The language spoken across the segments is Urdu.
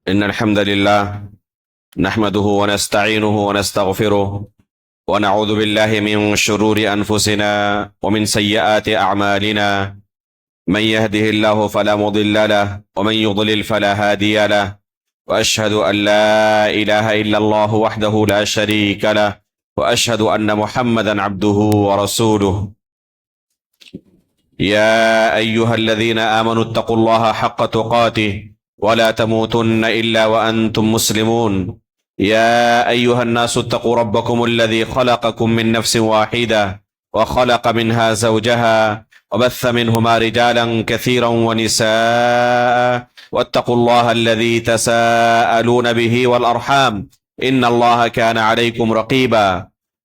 إن الحمد لله نحمده ونستعينه ونستغفره ونعوذ بالله من شرور أنفسنا ومن سيئات أعمالنا. من يهده الله فلا مضل له ومن يضلل فلا هادي له، وأشهد أن لا إله إلا الله وحده لا شريك له، وأشهد أن محمدا عبده ورسوله. يا أيها الذين آمنوا اتقوا الله حق تقاته ولا تموتن إلا وأنتم مسلمون. يا أيها الناس اتقوا ربكم الذي خلقكم من نفس واحدة وخلق منها زوجها وبث منهما رجالا كثيرا ونساء، واتقوا الله الذي تساءلون به والأرحام إن الله كان عليكم رقيبا.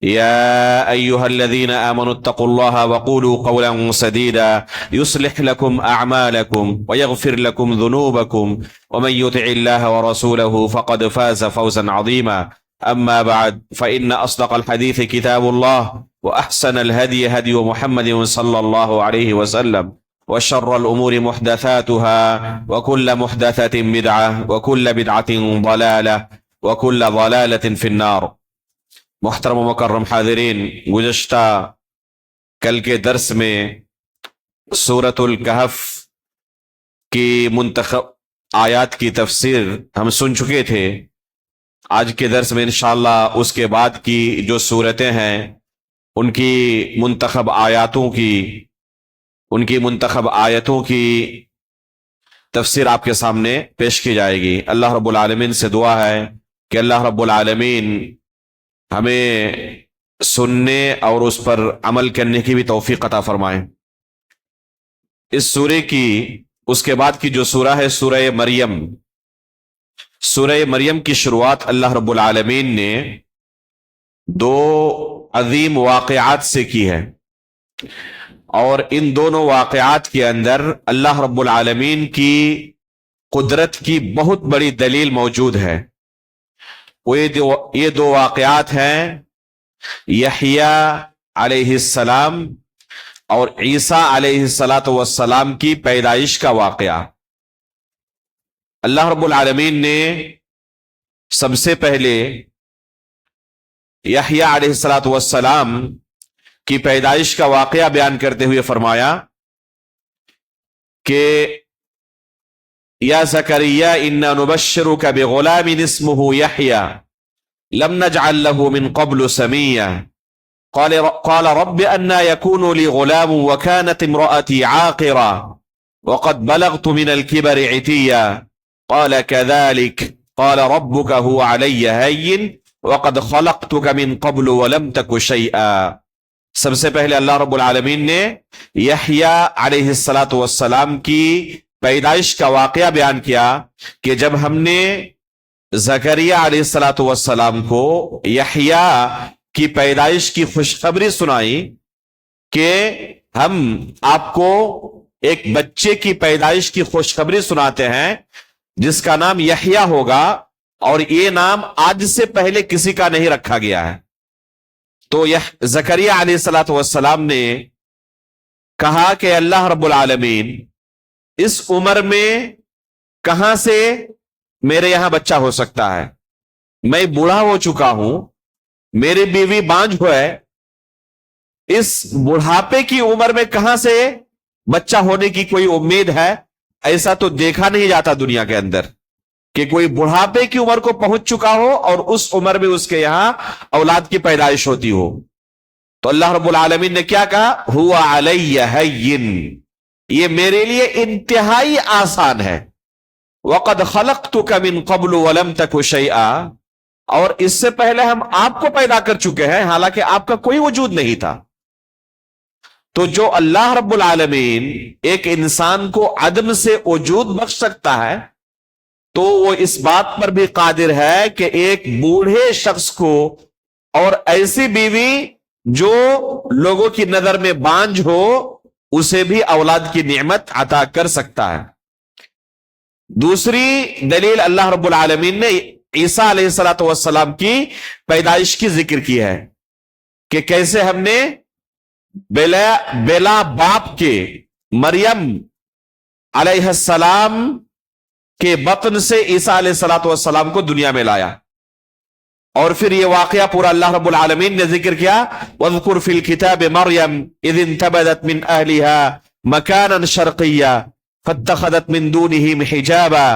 يا أيها الذين آمنوا اتقوا الله وقولوا قولا سديدا يصلح لكم أعمالكم ويغفر لكم ذنوبكم، ومن يطع الله ورسوله فقد فاز فوزا عظيما. أما بعد، فإن أصدق الحديث كتاب الله، وأحسن الهدي هدي محمد صلى الله عليه وسلم، وشر الأمور محدثاتها، وكل محدثة بدعة، وكل بدعة ضلالة، وكل ضلالة في النار. محترم و مکرم حاضرین، گزشتہ کل کے درس میں سورۃ الکہف کی منتخب آیات کی تفسیر ہم سن چکے تھے۔ آج کے درس میں انشاءاللہ اس کے بعد کی جو صورتیں ہیں ان کی منتخب آیتوں کی تفسیر آپ کے سامنے پیش کی جائے گی۔ اللہ رب العالمین سے دعا ہے کہ اللہ رب العالمین ہمیں سننے اور اس پر عمل کرنے کی بھی توفیق عطا فرمائیں۔ اس سورے کی اس کے بعد کی جو سورہ ہے سورہ مریم، سورہ مریم کی شروعات اللہ رب العالمین نے دو عظیم واقعات سے کی ہے، اور ان دونوں واقعات کے اندر اللہ رب العالمین کی قدرت کی بہت بڑی دلیل موجود ہے۔ یہ دو واقعات ہیں یحییٰ علیہ السلام اور عیسیٰ علیہ السلام کی پیدائش کا واقعہ۔ اللہ رب العالمین نے سب سے پہلے یحییٰ علیہ السلام کی پیدائش کا واقعہ بیان کرتے ہوئے فرمایا کہ یا زکریا انا نبشرک بغلام اسمه یحییٰ لم نجعل له من قبل سمیا قال رب انا يكون لي غلام وكانت امرأتي عاقرا وقد بلغت من الكبر عتيا قال كذلك قال ربك هو علي هين وقد خلقتك من قبل ولم تك شيئا۔ سب سے پہلے اللہ رب العالمین نے یحییٰ علیہ السلام کی پیدائش کا واقعہ بیان کیا کہ جب ہم نے زکریا علیہ السلام کو یحییٰ کی پیدائش کی خوشخبری سنائی کہ ہم آپ کو ایک بچے کی پیدائش کی خوشخبری سناتے ہیں جس کا نام یحییٰ ہوگا، اور یہ نام آج سے پہلے کسی کا نہیں رکھا گیا ہے۔ تو زکریا علیہ السلام نے کہا کہ اللہ رب العالمین اس عمر میں کہاں سے میرے یہاں بچہ ہو سکتا ہے؟ میں بوڑھا ہو چکا ہوں، میری بیوی بانجھ ہوئے، اس بڑھاپے کی عمر میں کہاں سے بچہ ہونے کی کوئی امید ہے؟ ایسا تو دیکھا نہیں جاتا دنیا کے اندر کہ کوئی بڑھاپے کی عمر کو پہنچ چکا ہو اور اس عمر میں اس کے یہاں اولاد کی پیدائش ہوتی ہو۔ تو اللہ رب العالمین نے کیا کہا؟ ہوا علی ہین، یہ میرے لیے انتہائی آسان ہے۔ وَقَدْ خَلَقْتُكَ مِن قَبْلُ وَلَمْ تَكُ شَيْئًا، اور اس سے پہلے ہم آپ کو پیدا کر چکے ہیں حالانکہ آپ کا کوئی وجود نہیں تھا۔ تو جو اللہ رب العالمین ایک انسان کو عدم سے وجود بخش سکتا ہے تو وہ اس بات پر بھی قادر ہے کہ ایک بوڑھے شخص کو اور ایسی بیوی جو لوگوں کی نظر میں بانجھ ہو اسے بھی اولاد کی نعمت عطا کر سکتا ہے۔ دوسری دلیل اللہ رب العالمین نے عیسیٰ علیہ السلام کی پیدائش کی ذکر کی ہے کہ کیسے ہم نے بلا باپ کے مریم علیہ السلام کے بطن سے عیسیٰ علیہ الصلوۃ والسلام کو دنیا میں لایا. اور پھر یہ واقعہ پورا اللہ رب العالمین نے ذکر کیا. وَاذْكُرْ فِي الْكِتَابِ مَرْيَمْ إِذِ انْتَبَذَتْ مِنْ أَهْلِهَا مَكَانًا شَرْقِيًّا فَاتَّخَذَتْ مِنْ دُونِهِمْ حِجَابًا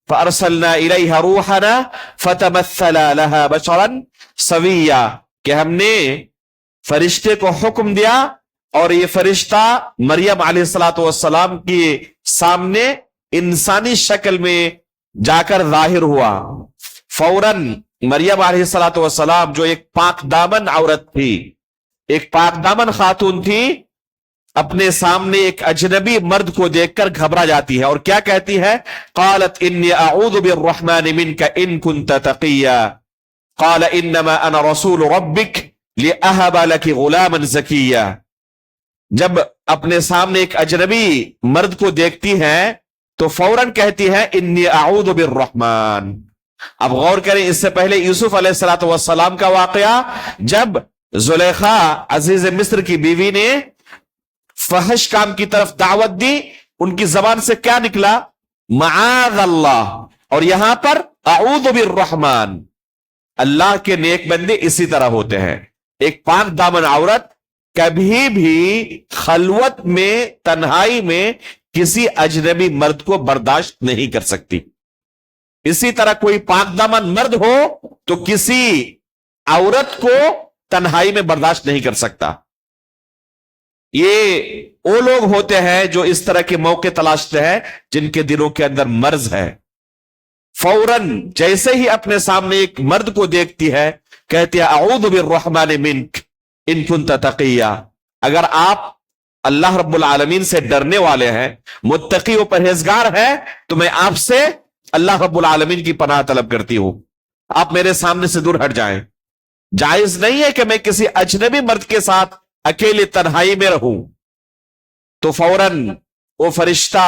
فَأَرْسَلْنَا إِلَيْهَا رُوحَنَا فَتَمَثَّلَ لَهَا بَشَرًا سَوِيًّا کہ ہم نے فرشتے کو حکم دیا اور یہ فرشتہ مریم علیہ الصلوۃ والسلام کے سامنے انسانی شکل میں جا کر ظاہر ہوا. فوراً مریم علیہ الصلوۃ والسلام جو ایک پاک دامن عورت تھی، ایک پاک دامن خاتون تھی، اپنے سامنے ایک اجنبی مرد کو دیکھ کر گھبرا جاتی ہے اور کیا کہتی ہے؟ قالت انی اعوذ بالرحمن منک ان کنت تقیا قال انما انا رسول ربک لأہب لک غلاما زکیا. جب اپنے سامنے ایک اجنبی مرد کو دیکھتی ہیں تو فوراً کہتی ہے انی اعوذ بالرحمن. اب غور کریں، اس سے پہلے یوسف علیہ الصلوۃ والسلام کا واقعہ، جب زلیخا عزیز مصر کی بیوی نے فحش کام کی طرف دعوت دی، ان کی زبان سے کیا نکلا؟ معاذ اللہ. اور یہاں پر اعوذ بالرحمن. اللہ کے نیک بندے اسی طرح ہوتے ہیں. ایک پاک دامن عورت کبھی بھی خلوت میں، تنہائی میں کسی اجنبی مرد کو برداشت نہیں کر سکتی. اسی طرح کوئی پاک دامن مرد ہو تو کسی عورت کو تنہائی میں برداشت نہیں کر سکتا. یہ وہ لوگ ہوتے ہیں جو اس طرح کے موقع تلاشتے ہیں جن کے دلوں کے اندر مرض ہے. فوراً جیسے ہی اپنے سامنے ایک مرد کو دیکھتی ہے کہتی ہے اعوذ بالرحمن منک ان کنت تقیا. اگر آپ اللہ رب العالمین سے ڈرنے والے ہیں، متقی و پرہیزگار ہیں، تو میں آپ سے اللہ رب العالمین کی پناہ طلب کرتی ہوں، آپ میرے سامنے سے دور ہٹ جائیں. جائز نہیں ہے کہ میں کسی اجنبی مرد کے ساتھ اکیلے تنہائی میں رہوں. تو فوراً وہ فرشتہ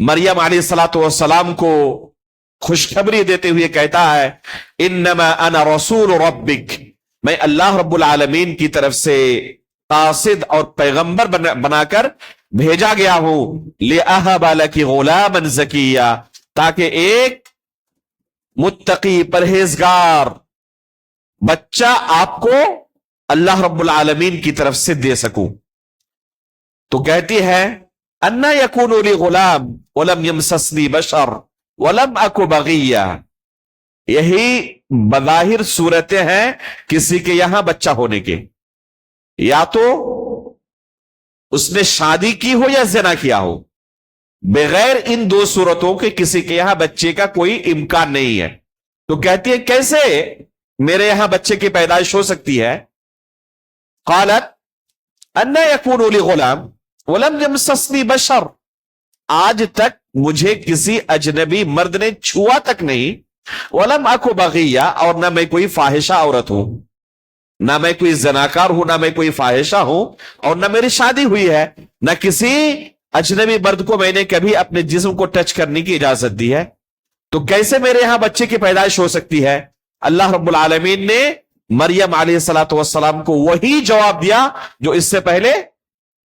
مریم علیہ الصلوۃ والسلام کو خوشخبری دیتے ہوئے کہتا ہے انما انا رسول ربک، میں اللہ رب العالمین کی طرف سے قاصد اور پیغمبر بنا کر بھیجا گیا ہوں لأہب لک غلاما زکیا، تاکہ ایک متقی پرہیزگار بچہ آپ کو اللہ رب العالمین کی طرف سے دے سکوں. تو کہتی ہے انا یکون لی غلام ولم یمسسنی بشر ولم اک بغیا. یہی بظاہر صورتیں ہیں کسی کے یہاں بچہ ہونے کے، یا تو اس نے شادی کی ہو یا زنا کیا ہو. بغیر ان دو صورتوں کے کسی کے یہاں بچے کا کوئی امکان نہیں ہے. تو کہتی ہے کیسے میرے یہاں بچے کی پیدائش ہو سکتی ہے؟ قالت انا یکون لی غلام ولم یمسسنی بشر، آج تک مجھے کسی اجنبی مرد نے چھوا تک نہیں. ولم اک بغیا، اور نہ میں کوئی فاحشہ عورت ہوں، نہ میں کوئی زناکار ہوں، نہ میں کوئی فاحشہ ہوں، اور نہ میری شادی ہوئی ہے، نہ کسی اجنبی مرد کو میں نے کبھی اپنے جسم کو ٹچ کرنے کی اجازت دی ہے. تو کیسے میرے یہاں بچے کی پیدائش ہو سکتی ہے؟ اللہ رب العالمین نے مریم علیہ الصلوۃ والسلام کو وہی جواب دیا جو اس سے پہلے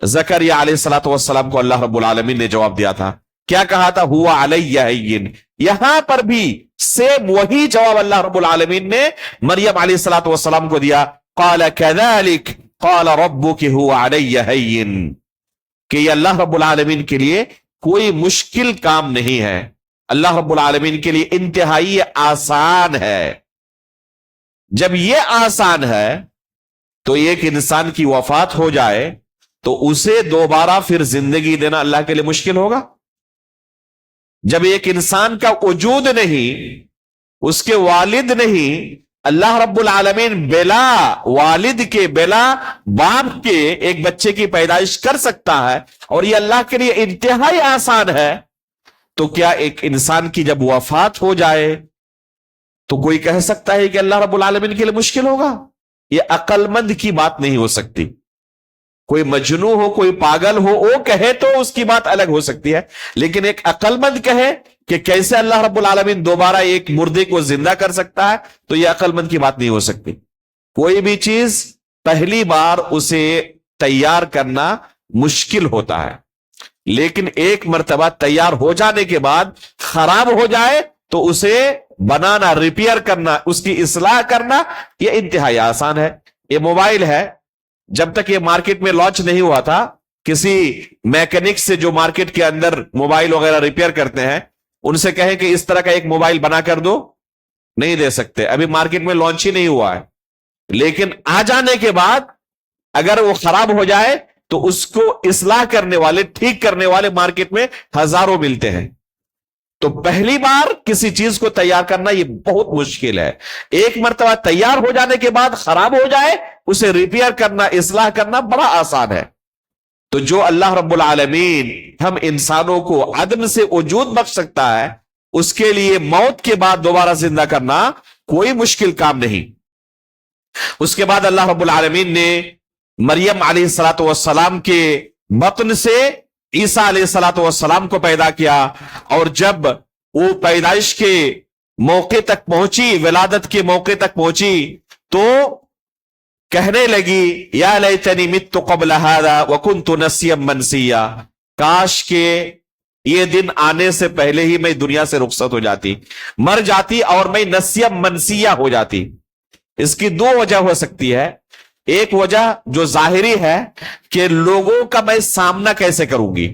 زکریا علیہ الصلوۃ والسلام کو اللہ رب العالمین نے جواب دیا تھا. کیا کہا تھا؟ ہوا علیہ ہین. یہاں پر بھی سیم وہی جواب اللہ رب العالمین نے مریم علیہ الصلوۃ والسلام کو دیا. قال كذلك قال ربك هو علیہ ہین، کہ یہ اللہ رب العالمین کے لیے کوئی مشکل کام نہیں ہے، اللہ رب العالمین کے لیے انتہائی آسان ہے. جب یہ آسان ہے تو ایک انسان کی وفات ہو جائے تو اسے دوبارہ پھر زندگی دینا اللہ کے لیے مشکل ہوگا؟ جب ایک انسان کا وجود نہیں، اس کے والد نہیں، اللہ رب العالمین بلا والد کے، بلا باپ کے ایک بچے کی پیدائش کر سکتا ہے، اور یہ اللہ کے لیے انتہائی آسان ہے، تو کیا ایک انسان کی جب وفات ہو جائے تو کوئی کہہ سکتا ہے کہ اللہ رب العالمین کے لیے مشکل ہوگا؟ یہ عقل مند کی بات نہیں ہو سکتی. کوئی مجنون ہو، کوئی پاگل ہو، وہ کہے تو اس کی بات الگ ہو سکتی ہے، لیکن ایک عقل مند کہے کہ کیسے اللہ رب العالمین دوبارہ ایک مردے کو زندہ کر سکتا ہے، تو یہ عقل مند کی بات نہیں ہو سکتی. کوئی بھی چیز پہلی بار اسے تیار کرنا مشکل ہوتا ہے. لیکن ایک مرتبہ تیار ہو جانے کے بعد خراب ہو جائے تو اسے بنانا، ریپیئر کرنا، اس کی اصلاح کرنا یہ انتہائی آسان ہے۔ یہ موبائل ہے، جب تک یہ مارکیٹ میں لانچ نہیں ہوا تھا، کسی میکینک سے جو مارکیٹ کے اندر موبائل وغیرہ ریپیئر کرتے ہیں ان سے کہیں کہ اس طرح کا ایک موبائل بنا کر دو، نہیں دے سکتے، ابھی مارکیٹ میں لانچ ہی نہیں ہوا ہے۔ لیکن آ جانے کے بعد اگر وہ خراب ہو جائے تو اس کو اصلاح کرنے والے، ٹھیک کرنے والے مارکیٹ میں ہزاروں ملتے ہیں۔ تو پہلی بار کسی چیز کو تیار کرنا یہ بہت مشکل ہے، ایک مرتبہ تیار ہو جانے کے بعد خراب ہو جائے اسے ریپیئر کرنا، اصلاح کرنا بڑا آسان ہے۔ تو جو اللہ رب العالمین ہم انسانوں کو عدم سے وجود بخش سکتا ہے، اس کے لیے موت کے بعد دوبارہ زندہ کرنا کوئی مشکل کام نہیں۔ اس کے بعد اللہ رب العالمین نے مریم علیہ الصلوۃ والسلام کے بطن سے عیسیٰ علیہ الصلوۃ والسلام کو پیدا کیا، اور جب وہ پیدائش کے موقع تک پہنچی، ولادت کے موقع تک پہنچی، تو کہنے لگی یا لیتنی مت قبل هذا وکنت نسیا منسیا، کاش کہ یہ دن آنے سے پہلے ہی میں دنیا سے رخصت ہو جاتی، مر جاتی اور میں نسیا منسیا ہو جاتی۔ اس کی دو وجہ ہو سکتی ہے۔ ایک وجہ جو ظاہری ہے کہ لوگوں کا میں سامنا کیسے کروں گی،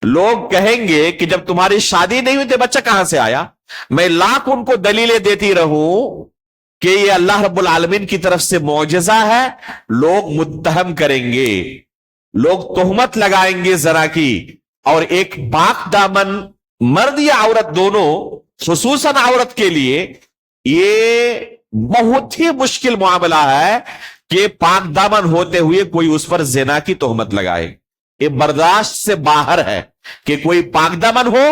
لوگ کہیں گے کہ جب تمہاری شادی نہیں ہوئی تو بچہ کہاں سے آیا، میں لاکھ ان کو دلیلیں دیتی رہوں کہ یہ اللہ رب العالمین کی طرف سے معجزہ ہے، لوگ متہم کریں گے، لوگ تہمت لگائیں گے زنا کی۔ اور ایک پاک دامن مرد یا عورت دونوں، خصوصاً عورت کے لیے یہ بہت ہی مشکل معاملہ ہے کہ پاک دامن ہوتے ہوئے کوئی اس پر زنا کی تہمت لگائے۔ یہ برداشت سے باہر ہے کہ کوئی پاک دامن ہو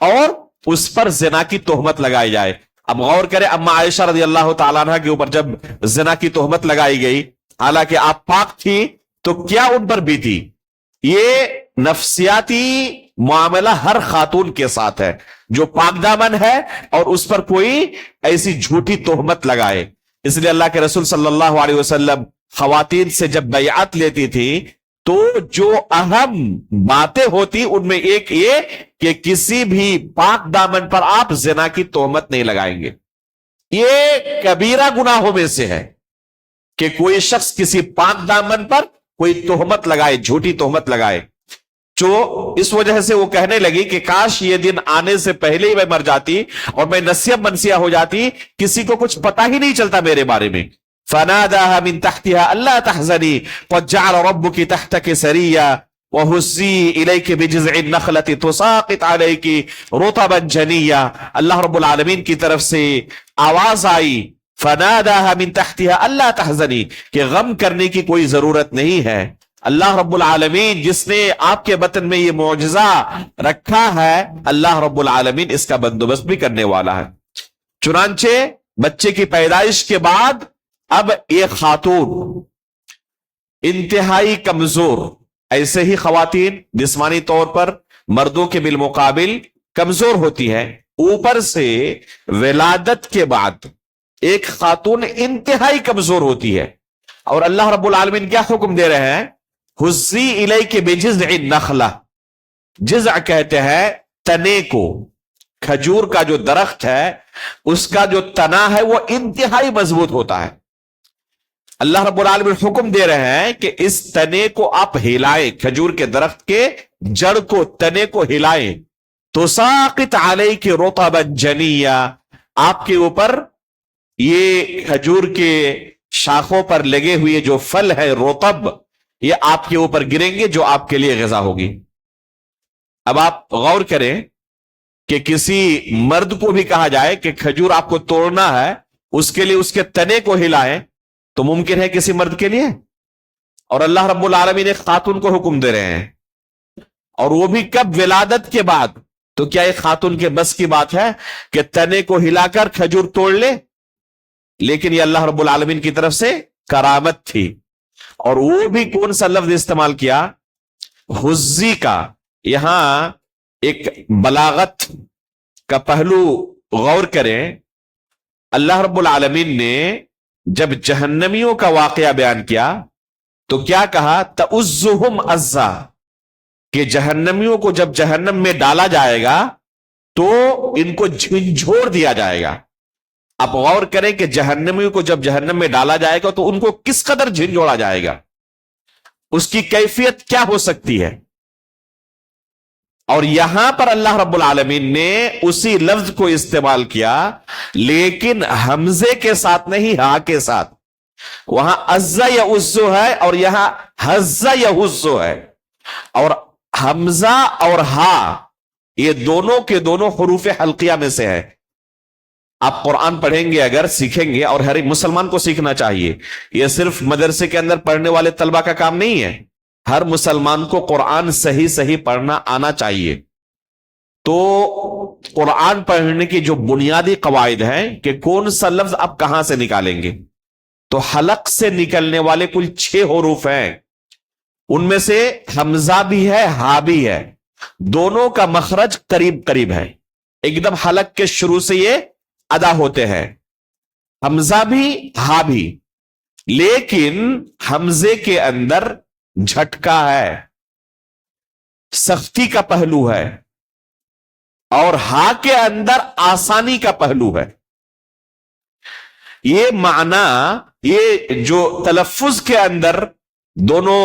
اور اس پر زنا کی تہمت لگائی جائے۔ اب غور کریں، اما عائشہ رضی اللہ تعالیٰ عنہ کے اوپر جب زنا کی تہمت لگائی گئی، حالانکہ آپ پاک تھی، تو کیا ان پر بھی تھی؟ یہ نفسیاتی معاملہ ہر خاتون کے ساتھ ہے جو پاک دامن ہے اور اس پر کوئی ایسی جھوٹی تہمت لگائے۔ اس لیے اللہ کے رسول صلی اللہ علیہ وسلم خواتین سے جب بیعت لیتی تھی تو جو اہم باتیں ہوتی ان میں ایک یہ کہ کسی بھی پاک دامن پر آپ زنا کی تہمت نہیں لگائیں گے۔ یہ کبیرہ گناہوں میں سے ہے کہ کوئی شخص کسی پاک دامن پر کوئی تہمت لگائے، جھوٹی تہمت لگائے۔ جو اس وجہ سے وہ کہنے لگی کہ کاش یہ دن آنے سے پہلے ہی میں مر جاتی اور میں نسیہ منسیہ ہو جاتی، کسی کو کچھ پتا ہی نہیں چلتا میرے بارے میں۔ فناداها من تحتها الا تحزني قد جعل ربك تحتك سريا وهزي اليك بجذع النخلة تساقط عليك رطبا جنيا۔ اللہ رب العالمین کی طرف سے آواز آئی، فناداها من تحتها الا تحزني، کہ غم کرنے کی کوئی ضرورت نہیں ہے۔ اللہ رب العالمین جس نے آپ کے بطن میں یہ معجزہ رکھا ہے، اللہ رب العالمین اس کا بندوبست بھی کرنے والا ہے۔ چنانچہ بچے کی پیدائش کے بعد اب ایک خاتون انتہائی کمزور، ایسے ہی خواتین جسمانی طور پر مردوں کے بالمقابل کمزور ہوتی ہے، اوپر سے ولادت کے بعد ایک خاتون انتہائی کمزور ہوتی ہے، اور اللہ رب العالمین کیا حکم دے رہے ہیں؟ حزی الیک بجذع النخلہ، جذع کہتے ہیں تنے کو، کھجور کا جو درخت ہے اس کا جو تنا ہے وہ انتہائی مضبوط ہوتا ہے۔ اللہ رب العالمین حکم دے رہے ہیں کہ اس تنے کو آپ ہلائیں، کھجور کے درخت کے جڑ کو، تنے کو ہلائیں، تساقط علیک رطبا جنیا، آپ کے اوپر یہ کھجور کے شاخوں پر لگے ہوئے جو پھل ہے رطب، یہ آپ کے اوپر گریں گے جو آپ کے لیے غذا ہوگی۔ اب آپ غور کریں کہ کسی مرد کو بھی کہا جائے کہ کھجور آپ کو توڑنا ہے، اس کے لیے اس کے تنے کو ہلائیں، تو ممکن ہے کسی مرد کے لیے؟ اور اللہ رب العالمین ایک خاتون کو حکم دے رہے ہیں، اور وہ بھی کب؟ ولادت کے بعد۔ تو کیا ایک خاتون کے بس کی بات ہے کہ تنے کو ہلا کر کھجور توڑ لے؟ لیکن یہ اللہ رب العالمین کی طرف سے کرامت تھی، اور وہ بھی کون سا لفظ استعمال کیا؟ حزی کا۔ یہاں ایک بلاغت کا پہلو غور کریں، اللہ رب العالمین نے جب جہنمیوں کا واقعہ بیان کیا تو کیا کہا؟ تَعُزُّهُمْ عَزَّا، کہ جہنمیوں کو جب جہنم میں ڈالا جائے گا تو ان کو جھنجھوڑ دیا جائے گا. آپ غور کریں کہ جہنمیوں کو جب جہنم میں ڈالا جائے گا تو ان کو کس قدر جھنجھوڑا جائے گا, اس کی کیفیت کیا ہو سکتی ہے. اور یہاں پر اللہ رب العالمین نے اسی لفظ کو استعمال کیا, لیکن حمزے کے ساتھ نہیں, ہا کے ساتھ. وہاں عزا یعزو ہے اور یہاں حزا یحزو ہے, اور حمزہ اور ہا یہ دونوں کے دونوں حروف حلقیہ میں سے ہے. آپ قرآن پڑھیں گے, اگر سیکھیں گے, اور ہر ایک مسلمان کو سیکھنا چاہیے, یہ صرف مدرسے کے اندر پڑھنے والے طلبہ کا کام نہیں ہے, ہر مسلمان کو قرآن صحیح صحیح پڑھنا آنا چاہیے. تو قرآن پڑھنے کی جو بنیادی قواعد ہیں کہ کون سا لفظ آپ کہاں سے نکالیں گے, تو حلق سے نکلنے والے کل 6 حروف ہیں, ان میں سے حمزہ بھی ہے, ہا بھی ہے, دونوں کا مخرج قریب قریب ہے, ایک دم حلق کے شروع سے یہ ادا ہوتے ہیں, حمزہ بھی ہا بھی. لیکن حمزے کے اندر جھٹکا ہے, سختی کا پہلو ہے, اور ہا کے اندر آسانی کا پہلو ہے. یہ معنی, یہ جو تلفظ کے اندر دونوں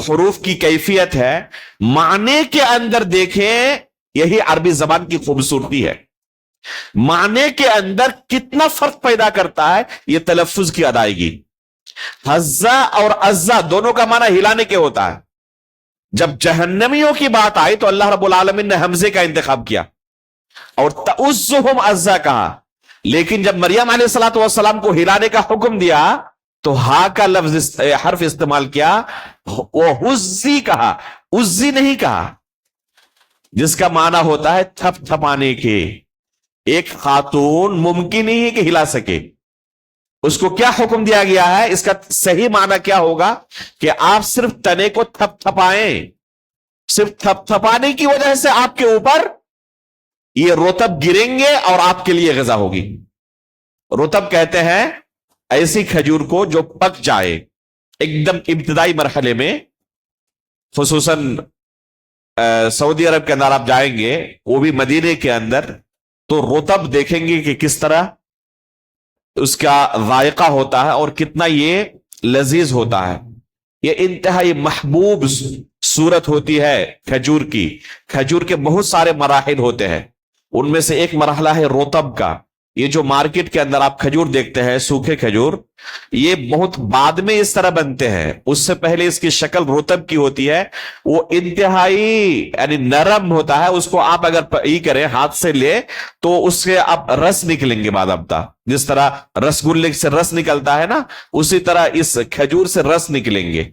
حروف کی کیفیت ہے, معنی کے اندر دیکھیں, یہی عربی زبان کی خوبصورتی ہے. معنی کے اندر کتنا فرق پیدا کرتا ہے یہ تلفظ کی ادائیگی. حزا اور عزا دونوں کا معنی ہلانے کے ہوتا ہے. جب جہنمیوں کی بات آئی تو اللہ رب العالمین نے حمزے کا انتخاب کیا اور تعزہم عزا کہا, لیکن جب مریم علیہ الصلوۃ والسلام کو ہلانے کا حکم دیا تو ہا کا لفظ حرف استعمال کیا, وہ حزی کہا, عزی نہیں کہا, جس کا معنی ہوتا ہے تھپ تھپانے کے. ایک خاتون ممکن ہی ہے کہ ہلا سکے, اس کو کیا حکم دیا گیا ہے, اس کا صحیح معنی کیا ہوگا کہ آپ صرف تنے کو تھپ تھپائیں, صرف تھپ تھپانے کی وجہ سے آپ کے اوپر یہ رطب گریں گے اور آپ کے لیے غذا ہوگی. رطب کہتے ہیں ایسی کھجور کو جو پک جائے ایک دم ابتدائی مرحلے میں, خصوصاً سعودی عرب کے اندر آپ جائیں گے, وہ بھی مدینے کے اندر, تو رطب دیکھیں گے کہ کس طرح اس کا ذائقہ ہوتا ہے اور کتنا یہ لذیذ ہوتا ہے. یہ انتہائی محبوب صورت ہوتی ہے کھجور کی. کھجور کے بہت سارے مراحل ہوتے ہیں, ان میں سے ایک مرحلہ ہے رطب کا. یہ جو مارکیٹ کے اندر آپ کھجور دیکھتے ہیں, سوکھے کھجور, یہ بہت بعد میں اس طرح بنتے ہیں, اس سے پہلے اس کی شکل رطب کی ہوتی ہے. وہ انتہائی یعنی نرم ہوتا ہے, اس کو آپ اگر یہ کریں ہاتھ سے لے تو اس سے آپ رس نکلیں گے باضابطہ, جس طرح رس گلے سے رس نکلتا ہے نا, اسی طرح اس کھجور سے رس نکلیں گے.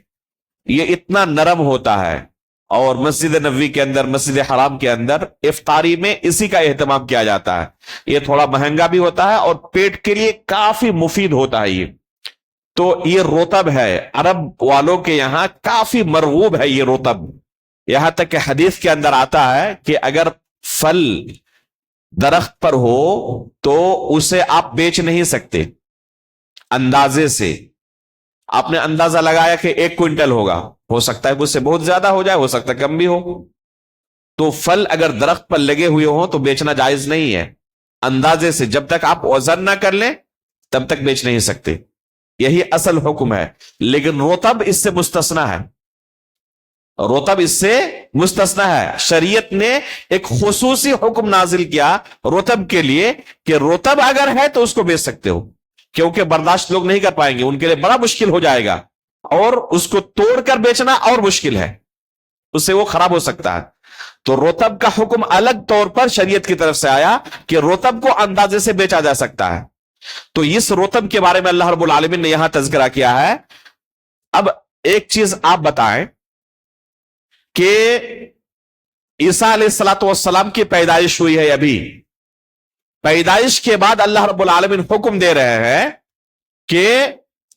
یہ اتنا نرم ہوتا ہے. اور مسجد نبوی کے اندر, مسجد حرام کے اندر افطاری میں اسی کا اہتمام کیا جاتا ہے. یہ تھوڑا مہنگا بھی ہوتا ہے اور پیٹ کے لیے کافی مفید ہوتا ہے یہ. تو یہ رطب ہے, عرب والوں کے یہاں کافی مرغوب ہے یہ رطب. یہاں تک کہ حدیث کے اندر آتا ہے کہ اگر پھل درخت پر ہو تو اسے آپ بیچ نہیں سکتے اندازے سے. آپ نے اندازہ لگایا کہ 1 کوئنٹل ہوگا, ہو سکتا ہے اس سے بہت زیادہ ہو جائے, ہو سکتا ہے کم بھی ہو. تو پھل اگر درخت پر لگے ہوئے ہوں تو بیچنا جائز نہیں ہے اندازے سے, جب تک آپ وزن نہ کر لیں تب تک بیچ نہیں سکتے. یہی اصل حکم ہے. لیکن رطب اس سے مستثنا ہے, رطب اس سے مستثنا ہے. شریعت نے ایک خصوصی حکم نازل کیا رطب کے لیے کہ رطب اگر ہے تو اس کو بیچ سکتے ہو, کیونکہ برداشت لوگ نہیں کر پائیں گے, ان کے لیے بڑا مشکل ہو جائے گا, اور اس کو توڑ کر بیچنا اور مشکل ہے, اس سے وہ خراب ہو سکتا ہے. تو رطب کا حکم الگ طور پر شریعت کی طرف سے آیا کہ رطب کو اندازے سے بیچا جا سکتا ہے. تو اس رطب کے بارے میں اللہ رب العالمین نے یہاں تذکرہ کیا ہے. اب ایک چیز آپ بتائیں کہ عیسیٰ علیہ الصلوۃ والسلام کی پیدائش ہوئی ہے, ابھی پیدائش کے بعد اللہ رب العالمین حکم دے رہے ہیں کہ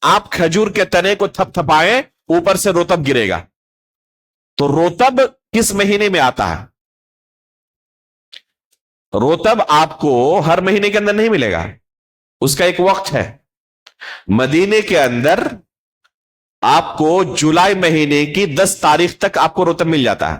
آپ کھجور کے تنے کو تھپ تھپائیں, اوپر سے رطب گرے گا. تو رطب کس مہینے میں آتا ہے؟ رطب آپ کو ہر مہینے کے اندر نہیں ملے گا, اس کا ایک وقت ہے. مدینے کے اندر آپ کو جولائی مہینے کی 10 تاریخ تک آپ کو رطب مل جاتا ہے.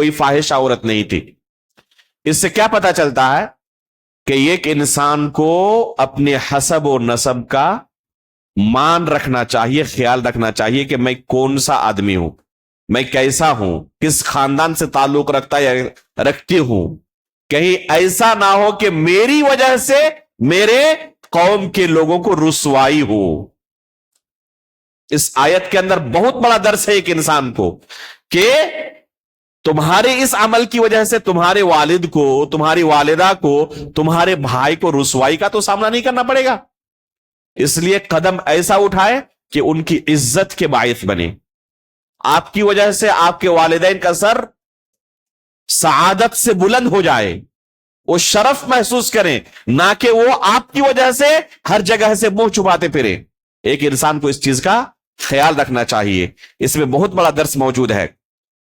کوئی فاحش عورت نہیں تھی۔ اس سے کیا پتا چلتا ہے کہ ایک انسان کو اپنے حسب و نسب کا مان رکھنا چاہیے، خیال رکھنا چاہیے کہ میں کون سا آدمی ہوں، میں کیسا ہوں، کس خاندان سے تعلق رکھتا یا رکھتی ہوں، کہیں ایسا نہ ہو کہ میری وجہ سے میرے قوم کے لوگوں کو رسوائی ہو۔ اس آیت کے اندر بہت بڑا درس ہے ایک انسان کو کہ تمہارے اس عمل کی وجہ سے تمہارے والد کو، تمہاری والدہ کو، تمہارے بھائی کو رسوائی کا تو سامنا نہیں کرنا پڑے گا۔ اس لیے قدم ایسا اٹھائے کہ ان کی عزت کے باعث بنے، آپ کی وجہ سے آپ کے والدین کا سر سعادت سے بلند ہو جائے، وہ شرف محسوس کریں، نہ کہ وہ آپ کی وجہ سے ہر جگہ سے منہ چھپاتے پھرے۔ ایک انسان کو اس چیز کا خیال رکھنا چاہیے، اس میں بہت بڑا درس موجود ہے۔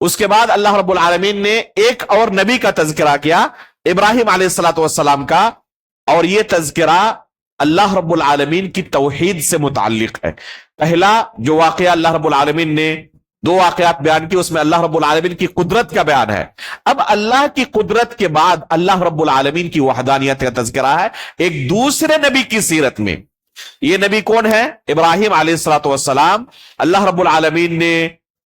اس کے بعد اللہ رب العالمین نے ایک اور نبی کا تذکرہ کیا، ابراہیم علیہ السلام کا، اور یہ تذکرہ اللہ رب العالمین کی توحید سے متعلق ہے۔ پہلا جو واقعہ اللہ رب العالمین نے، دو واقعات بیان کی، اس میں اللہ رب العالمین کی قدرت کا بیان ہے۔ اب اللہ کی قدرت کے بعد اللہ رب العالمین کی وحدانیت کا تذکرہ ہے ایک دوسرے نبی کی سیرت میں۔ یہ نبی کون ہے؟ ابراہیم علیہ السلام۔ اللہ رب العالمین نے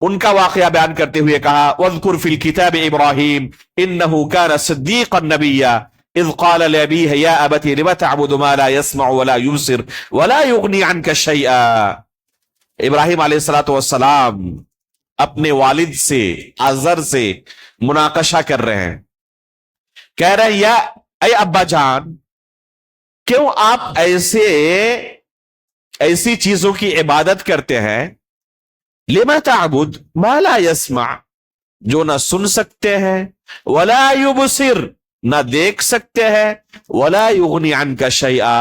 ان کا واقعہ بیان کرتے ہوئے کہا وَاذْكُرْ فِي الْكِتَابِ إِبْرَاهِيمَ إِنَّهُ كَانَ صِدِّيقًا نَبِيًّا إِذْ قَالَ لِأَبِيهِ يَا أَبَتِ لِمَ تَعْبُدُ مَا لَا يَسْمَعُ وَلَا يُبْصِرُ وَلَا يُغْنِي عَنْكَ شَيْئًا۔ ابراہیم علیہ السلام اپنے والد سے، آزر سے مناقشہ کر رہے ہیں، کہہ رہے ہیں یا اے ابا جان، کیوں آپ ایسی چیزوں کی عبادت کرتے ہیں، لما تعبد ما لا يسمع، جو نہ سن سکتے ہیں، ولا يبصر، نہ دیکھ سکتے ہیں، ولا يغني عنك شيئا،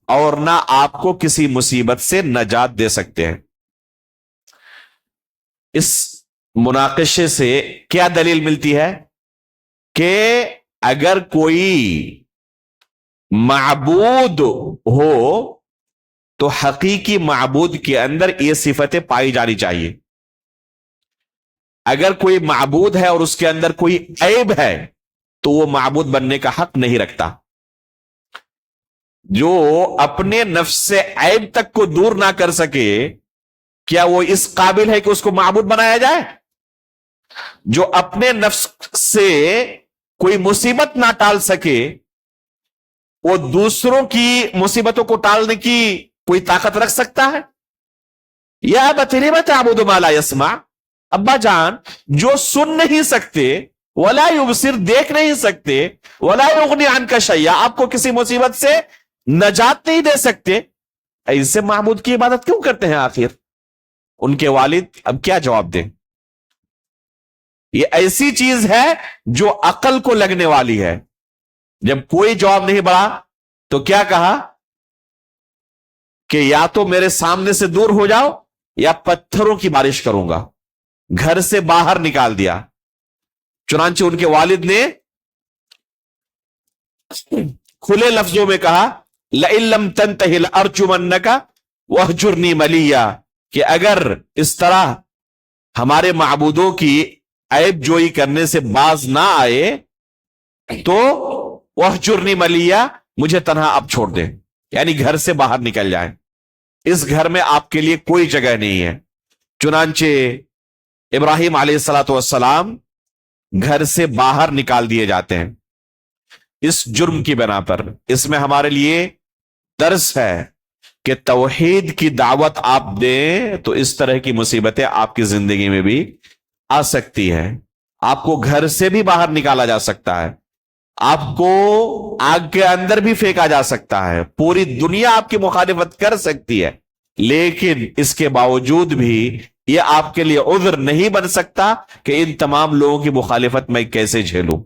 اور نہ آپ کو کسی مصیبت سے نجات دے سکتے ہیں۔ اس مناقشے سے کیا دلیل ملتی ہے کہ اگر کوئی معبود ہو تو حقیقی معبود کے اندر یہ صفتیں پائی جانی چاہیے۔ اگر کوئی معبود ہے اور اس کے اندر کوئی عیب ہے تو وہ معبود بننے کا حق نہیں رکھتا۔ جو اپنے نفس سے عیب تک کو دور نہ کر سکے، کیا وہ اس قابل ہے کہ اس کو معبود بنایا جائے؟ جو اپنے نفس سے کوئی مصیبت نہ ٹال سکے، وہ دوسروں کی مصیبتوں کو ٹالنے کی کوئی طاقت رکھ سکتا ہے؟ یا ابت لم تعبد ما لا يسمع، ابا جان جو سن نہیں سکتے، ولا یبصر، دیکھ نہیں سکتے، ولا یغنی عنک شیئا، آپ کو کسی مصیبت سے نجات نہیں دے سکتے، ایسے معبود کی عبادت کیوں کرتے ہیں؟ آخر ان کے والد اب کیا جواب دیں؟ یہ ایسی چیز ہے جو عقل کو لگنے والی ہے۔ جب کوئی جواب نہیں بڑھا تو کیا کہا کہ یا تو میرے سامنے سے دور ہو جاؤ یا پتھروں کی بارش کروں گا۔ گھر سے باہر نکال دیا۔ چنانچہ ان کے والد نے کھلے لفظوں میں کہا لئن لم تنتہی لارجمنک واہجرنی ملیا، کہ اگر اس طرح ہمارے معبودوں کی عیب جوئی کرنے سے باز نہ آئے تو واہجرنی ملیا، مجھے تنہا اب چھوڑ دیں، یعنی گھر سے باہر نکل جائیں، اس گھر میں آپ کے لیے کوئی جگہ نہیں ہے۔ چنانچہ ابراہیم علیہ السلام گھر سے باہر نکال دیے جاتے ہیں اس جرم کی بنا پر۔ اس میں ہمارے لیے درس ہے کہ توحید کی دعوت آپ دیں تو اس طرح کی مصیبتیں آپ کی زندگی میں بھی آ سکتی ہے۔ آپ کو گھر سے بھی باہر نکالا جا سکتا ہے، آپ کو آگ کے اندر بھی پھینکا جا سکتا ہے، پوری دنیا آپ کی مخالفت کر سکتی ہے، لیکن اس کے باوجود بھی یہ آپ کے لیے عذر نہیں بن سکتا کہ ان تمام لوگوں کی مخالفت میں کیسے جھیلوں۔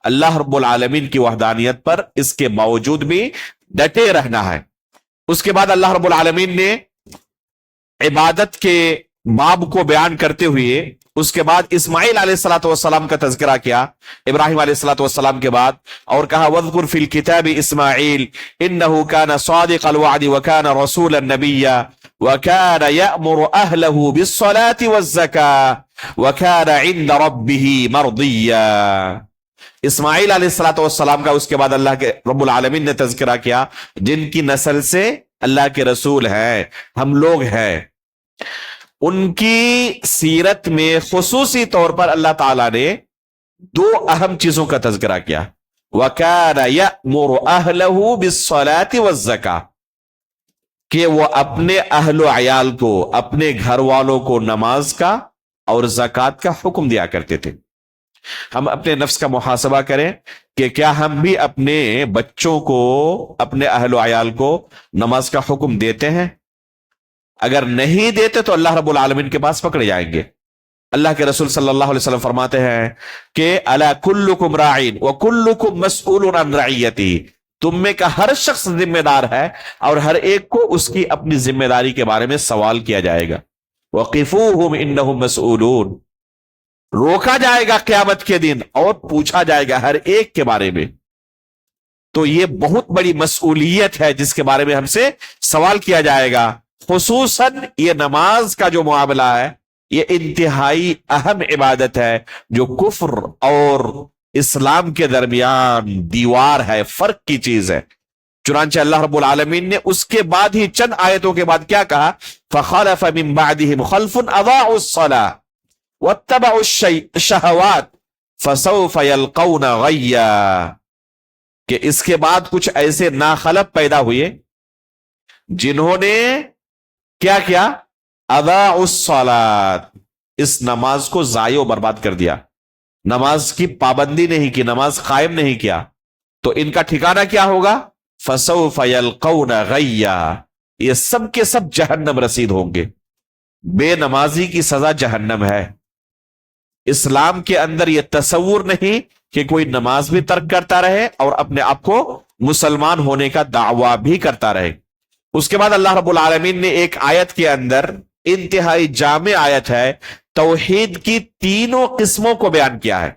اللہ رب العالمین کی وحدانیت پر اس کے باوجود بھی ڈٹے رہنا ہے۔ اس کے بعد اللہ رب العالمین نے عبادت کے باب کو بیان کرتے ہوئے اس کے بعد اسماعیل علیہ السلام کا تذکرہ کیا، ابراہیم علیہ السلام کے بعد، اور کہا وَاذْكُرْ فِي الْكِتَابِ إِسْمَاعِيلَ إِنَّهُ كَانَ صَادِقَ الْوَعْدِ وَكَانَ رَسُولًا نَبِيًّا وَكَانَ يَأْمُرُ أَهْلَهُ بِالصَّلَاةِ وَالزَّكَاةِ وَكَانَ عِندَ رَبِّهِ مَرْضِيًّا۔ اسماعیل علیہ الصلوۃ والسلام کا اس کے بعد اللہ کے رب العالمین نے تذکرہ کیا، جن کی نسل سے اللہ کے رسول ہیں، ہم لوگ ہیں۔ ان کی سیرت میں خصوصی طور پر اللہ تعالیٰ نے دو اہم چیزوں کا تذکرہ کیا۔ وَكَانَ يَأْمُرُ أَهْلَهُ بِالصَّلَاةِ وَالزَّكَاةِ، کہ وہ اپنے اہل و عیال کو، اپنے گھر والوں کو نماز کا اور زکوٰۃ کا حکم دیا کرتے تھے۔ ہم اپنے نفس کا محاسبہ کریں کہ کیا ہم بھی اپنے بچوں کو، اپنے اہل و عیال کو نماز کا حکم دیتے ہیں؟ اگر نہیں دیتے تو اللہ رب العالمین کے پاس پکڑے جائیں گے۔ اللہ کے رسول صلی اللہ علیہ وسلم فرماتے ہیں کہ الا کلکم راعین وکلکم مسئول عن رعیتہ، تم میں کا ہر شخص ذمہ دار ہے اور ہر ایک کو اس کی اپنی ذمہ داری کے بارے میں سوال کیا جائے گا۔ وقفوہم انہم مسئولون، روکا جائے گا قیامت کے دن اور پوچھا جائے گا ہر ایک کے بارے میں۔ تو یہ بہت بڑی مسئولیت ہے جس کے بارے میں ہم سے سوال کیا جائے گا۔ خصوصاً یہ نماز کا جو معاملہ ہے، یہ انتہائی اہم عبادت ہے جو کفر اور اسلام کے درمیان دیوار ہے، فرق کی چیز ہے۔ چنانچہ اللہ رب العالمین نے اس کے بعد ہی چند آیتوں کے بعد کیا کہا؟ فَخَلَفَ مِن بَعْدِهِمْ خَلْفٌ أَضَاعُوا الصَّلَاةَ وَاتَّبَعُوا الشَّهَوَاتِ فَسَوْفَ يَلْقَوْنَ غَيًّا، کہ اس کے بعد کچھ ایسے ناخلف پیدا ہوئے جنہوں نے کیا کیا؟ اضاعوا الصلاۃ، اس نماز کو ضائع و برباد کر دیا، نماز کی پابندی نہیں کی، نماز قائم نہیں کیا، تو ان کا ٹھکانہ کیا ہوگا؟ فسوف یلقون غیا، یہ سب کے سب جہنم رسید ہوں گے۔ بے نمازی کی سزا جہنم ہے۔ اسلام کے اندر یہ تصور نہیں کہ کوئی نماز بھی ترک کرتا رہے اور اپنے آپ کو مسلمان ہونے کا دعویٰ بھی کرتا رہے۔ اس کے بعد اللہ رب العالمین نے ایک آیت کے اندر، انتہائی جامع آیت ہے، توحید کی تینوں قسموں کو بیان کیا ہے۔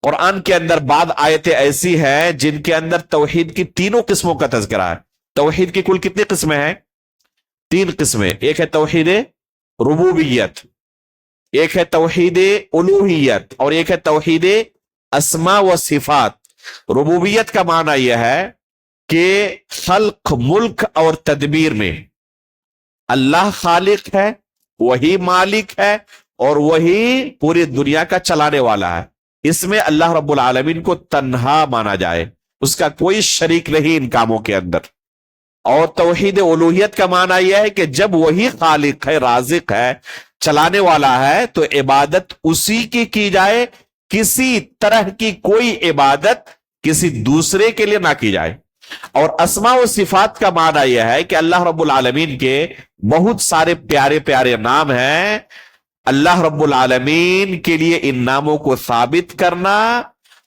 قرآن کے اندر بعض آیتیں ایسی ہیں جن کے اندر توحید کی تینوں قسموں کا تذکرہ ہے۔ توحید کی کل کتنی قسمیں ہیں؟ تین قسمیں۔ ایک ہے توحید ربوبیت، ایک ہے توحید الوہیت، اور ایک ہے توحید اسماء و صفات۔ ربوبیت کا معنی یہ ہے کہ خلق، ملک اور تدبیر میں اللہ خالق ہے، وہی مالک ہے اور وہی پوری دنیا کا چلانے والا ہے۔ اس میں اللہ رب العالمین کو تنہا مانا جائے، اس کا کوئی شریک نہیں ان کاموں کے اندر۔ اور توحید الوہیت کا معنی یہ ہے کہ جب وہی خالق ہے، رازق ہے، چلانے والا ہے، تو عبادت اسی کی جائے، کسی طرح کی کوئی عبادت کسی دوسرے کے لیے نہ کی جائے۔ اور اسماء و صفات کا معنی یہ ہے کہ اللہ رب العالمین کے بہت سارے پیارے پیارے نام ہیں، اللہ رب العالمین کے لیے ان ناموں کو ثابت کرنا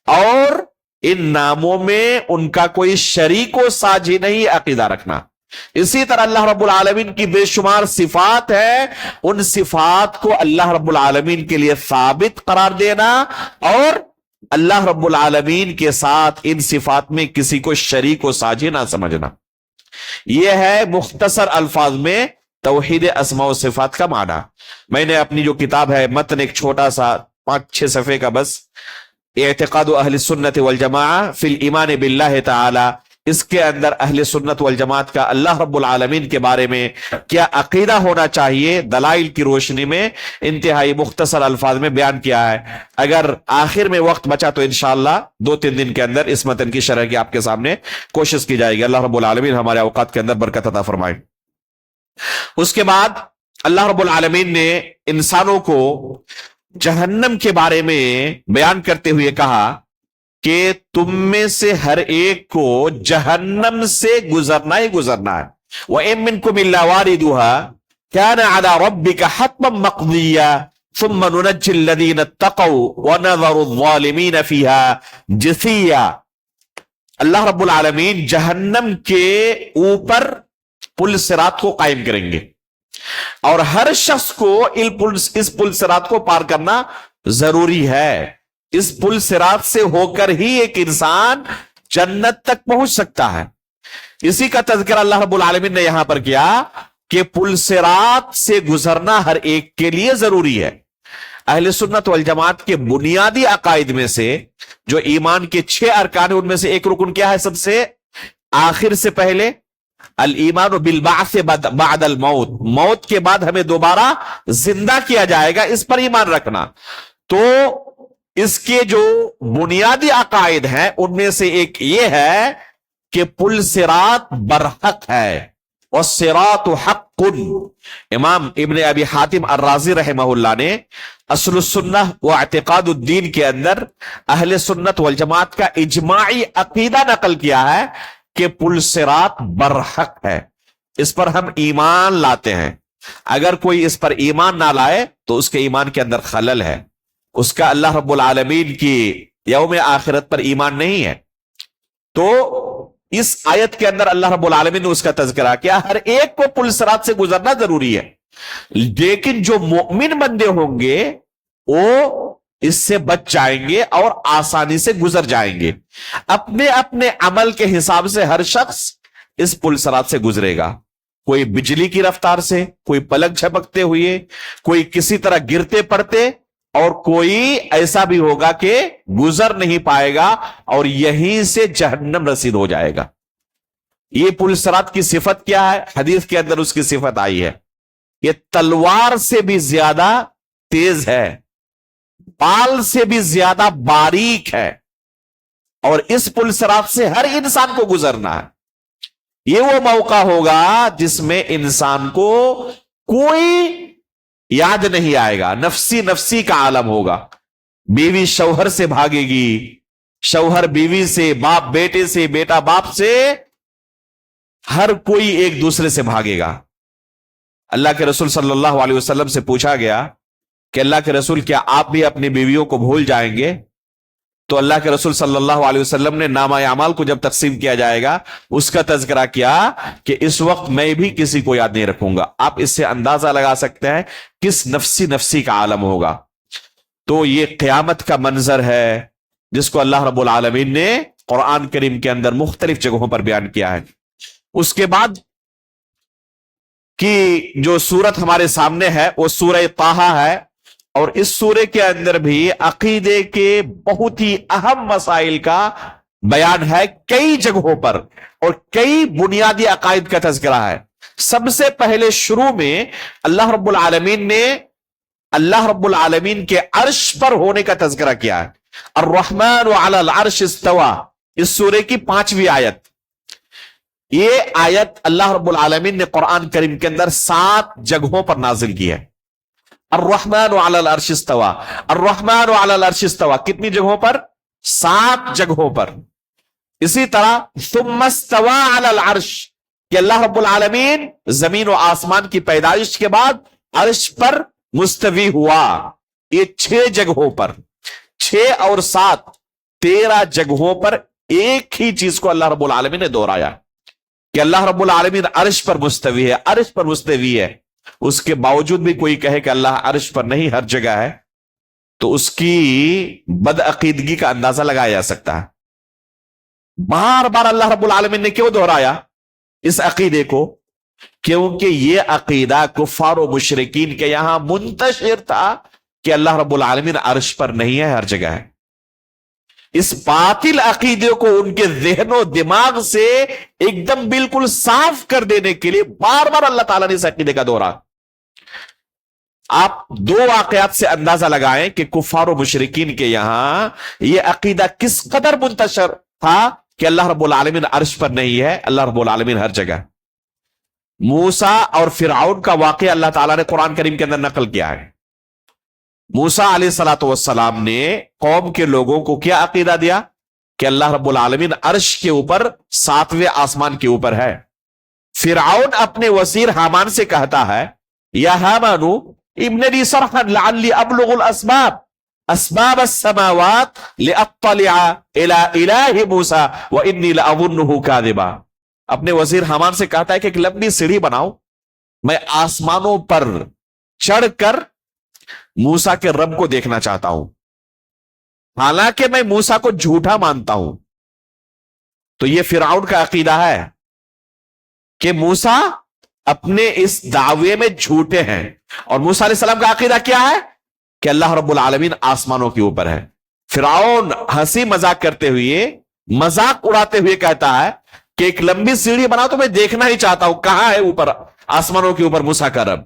اور ان ناموں میں ان کا کوئی شریک و ساجی نہیں عقیدہ رکھنا۔ اسی طرح اللہ رب العالمین کی بے شمار صفات ہیں، ان صفات کو اللہ رب العالمین کے لیے ثابت قرار دینا اور اللہ رب العالمین کے ساتھ ان صفات میں کسی کو شریک و ساجی نہ سمجھنا۔ یہ ہے مختصر الفاظ میں توحید اسماء و صفات کا معنی۔ میں نے اپنی جو کتاب ہے، متن ایک چھوٹا سا 5-6 صفحے کا بس، اعتقاد اہل سنت والجماعہ فی الایمان باللہ تعالی، اس کے اندر اہل سنت والجماعت کا اللہ رب العالمین کے بارے میں کیا عقیدہ ہونا چاہیے، دلائل کی روشنی میں انتہائی مختصر الفاظ میں بیان کیا ہے۔ اگر آخر میں وقت بچا تو انشاءاللہ 2-3 دن کے اندر اس متن کی شرح کی آپ کے سامنے کوشش کی جائے گی۔ اللہ رب العالمین ہمارے اوقات کے اندر برکت عطا فرمائے۔ اس کے بعد اللہ رب العالمین نے انسانوں کو جہنم کے بارے میں بیان کرتے ہوئے کہا کہ تم میں سے ہر ایک کو جہنم سے گزرنا ہی گزرنا ہے۔ وَإِن مِّنكُمْ إِلَّا وَارِدُهَا كَانَ عَلَى رَبِّكَ حَتْمًا مَّقْضِيًّا ثُمَّ نُنَجِّي الَّذِينَ اتَّقَوْا وَنَذَرُ الظَّالِمِينَ فِيهَا جِثِيًّا۔ اللہ رب العالمین جہنم کے اوپر پل صراط کو قائم کریں گے اور ہر شخص کو اس پل صراط کو پار کرنا ضروری ہے۔ اس پل صراط سے ہو کر ہی ایک انسان جنت تک پہنچ سکتا ہے۔ اسی کا تذکرہ اللہ رب العالمین نے یہاں پر کیا کہ پل صراط سے گزرنا ہر ایک کے لیے ضروری ہے۔ اہل سنت والجماعت کے بنیادی عقائد میں سے جو ایمان کے 6 ارکان ہیں ان میں سے ایک رکن کیا ہے؟ سب سے آخر سے پہلے الایمان بالبعث بعد الموت، موت کے بعد ہمیں دوبارہ زندہ کیا جائے گا، اس پر ایمان رکھنا۔ تو اس کے جو بنیادی عقائد ہیں ان میں سے ایک یہ ہے کہ پل صراط برحق ہے، والصراط حق۔ امام ابن ابی حاتم الرازی رحمہ اللہ نے اصل السنہ و اعتقاد الدین کے اندر اہل سنت والجماعت کا اجماعی عقیدہ نقل کیا ہے کہ پل صراط برحق ہے، اس پر ہم ایمان لاتے ہیں۔ اگر کوئی اس پر ایمان نہ لائے تو اس کے ایمان کے اندر خلل ہے، اس کا اللہ رب العالمین کی یوم آخرت پر ایمان نہیں ہے۔ تو اس آیت کے اندر اللہ رب العالمین نے اس کا تذکرہ کیا، ہر ایک کو پل صراط سے گزرنا ضروری ہے، لیکن جو مومن بندے ہوں گے وہ اس سے بچ جائیں گے اور آسانی سے گزر جائیں گے۔ اپنے اپنے عمل کے حساب سے ہر شخص اس پل صراط سے گزرے گا، کوئی بجلی کی رفتار سے، کوئی پلک جھپکتے ہوئے، کوئی کسی طرح گرتے پڑتے، اور کوئی ایسا بھی ہوگا کہ گزر نہیں پائے گا اور یہیں سے جہنم رسید ہو جائے گا۔ یہ پل صراط کی صفت کیا ہے؟ حدیث کے اندر اس کی صفت آئی ہے، یہ تلوار سے بھی زیادہ تیز ہے، بال سے بھی زیادہ باریک ہے، اور اس پل صراط سے ہر انسان کو گزرنا ہے۔ یہ وہ موقع ہوگا جس میں انسان کو کوئی یاد نہیں آئے گا، نفسی نفسی کا عالم ہوگا۔ بیوی شوہر سے بھاگے گی، شوہر بیوی سے، باپ بیٹے سے، بیٹا باپ سے، ہر کوئی ایک دوسرے سے بھاگے گا۔ اللہ کے رسول صلی اللہ علیہ وسلم سے پوچھا گیا کہ اللہ کے رسول کیا آپ بھی اپنی بیویوں کو بھول جائیں گے؟ تو اللہ کے رسول صلی اللہ علیہ وسلم نے نامہ اعمال کو جب تقسیم کیا جائے گا اس کا تذکرہ کیا کہ اس وقت میں بھی کسی کو یاد نہیں رکھوں گا۔ آپ اس سے اندازہ لگا سکتے ہیں کس نفسی نفسی کا عالم ہوگا۔ تو یہ قیامت کا منظر ہے جس کو اللہ رب العالمین نے قرآن کریم کے اندر مختلف جگہوں پر بیان کیا ہے۔ اس کے بعد کی جو سورت ہمارے سامنے ہے وہ سورہ طٰہٰ ہے، اور اس سورے کے اندر بھی عقیدے کے بہت ہی اہم مسائل کا بیان ہے کئی جگہوں پر، اور کئی بنیادی عقائد کا تذکرہ ہے۔ سب سے پہلے شروع میں اللہ رب العالمین نے اللہ رب العالمین کے عرش پر ہونے کا تذکرہ کیا ہے۔ الرحمن علی العرش استوى، اس سورے کی 5ویں آیت۔ یہ آیت اللہ رب العالمین نے قرآن کریم کے اندر 7 جگہوں پر نازل کی ہے۔ الرحمن علی العرش استوى، الرحمن علی العرش استوى، کتنی جگہوں پر؟ 7 جگہوں پر۔ اسی طرح ثم استوى علی العرش، کہ اللہ رب العالمین زمین و آسمان کی پیدائش کے بعد عرش پر مستوی ہوا، یہ 6 جگہوں پر، 6 اور 7، 13 جگہوں پر ایک ہی چیز کو اللہ رب العالمین نے دہرایا کہ اللہ رب العالمین عرش پر مستوی ہے، عرش پر مستوی ہے۔ اس کے باوجود بھی کوئی کہے کہ اللہ عرش پر نہیں، ہر جگہ ہے، تو اس کی بدعقیدگی کا اندازہ لگایا جا سکتا ہے۔ بار بار اللہ رب العالمین نے کیوں دہرایا اس عقیدے کو؟ کیونکہ یہ عقیدہ کفار و مشرکین کے یہاں منتشر تھا کہ اللہ رب العالمین عرش پر نہیں ہے، ہر جگہ ہے۔ اس باطل عقیدے کو ان کے ذہن و دماغ سے ایک دم بالکل صاف کر دینے کے لیے بار بار اللہ تعالیٰ نے اس عقیدے کا دورہ۔ آپ 2 واقعات سے اندازہ لگائیں کہ کفار و مشرکین کے یہاں یہ عقیدہ کس قدر منتشر تھا کہ اللہ رب العالمین عرش پر نہیں ہے، اللہ رب العالمین ہر جگہ۔ موسیٰ اور فرعون کا واقعہ اللہ تعالیٰ نے قرآن کریم کے اندر نقل کیا ہے۔ موسیٰ علیہ الصلوۃ والسلام نے قوم کے لوگوں کو کیا عقیدہ دیا کہ اللہ رب العالمین عرش کے اوپر 7ویں آسمان کے اوپر ہے۔ فرعون اپنے وزیر حامان سے کہتا ہے یا حامان ابن لی صرحا لعلی ابلغ الاسباب اسباب السماوات لاطلع الى الہ موسیٰ وانی لاظنہ کاذبا۔ اپنے وزیر حامان سے کہتا ہے کہ ایک لمبی سیڑھی بناؤ، میں آسمانوں پر چڑھ کر موسیٰ کے رب کو دیکھنا چاہتا ہوں، حالانکہ میں موسیٰ کو جھوٹا مانتا ہوں۔ تو یہ فرعون کا عقیدہ ہے کہ موسیٰ اپنے اس دعوے میں جھوٹے ہیں، اور موسیٰ علیہ السلام کا عقیدہ کیا ہے؟ کہ اللہ رب العالمین آسمانوں کے اوپر ہے۔ فرعون ہنسی مذاق کرتے ہوئے، مذاق اڑاتے ہوئے کہتا ہے کہ ایک لمبی سیڑھی بنا تو میں دیکھنا ہی چاہتا ہوں کہاں ہے اوپر، آسمانوں کے اوپر موسیٰ کا رب۔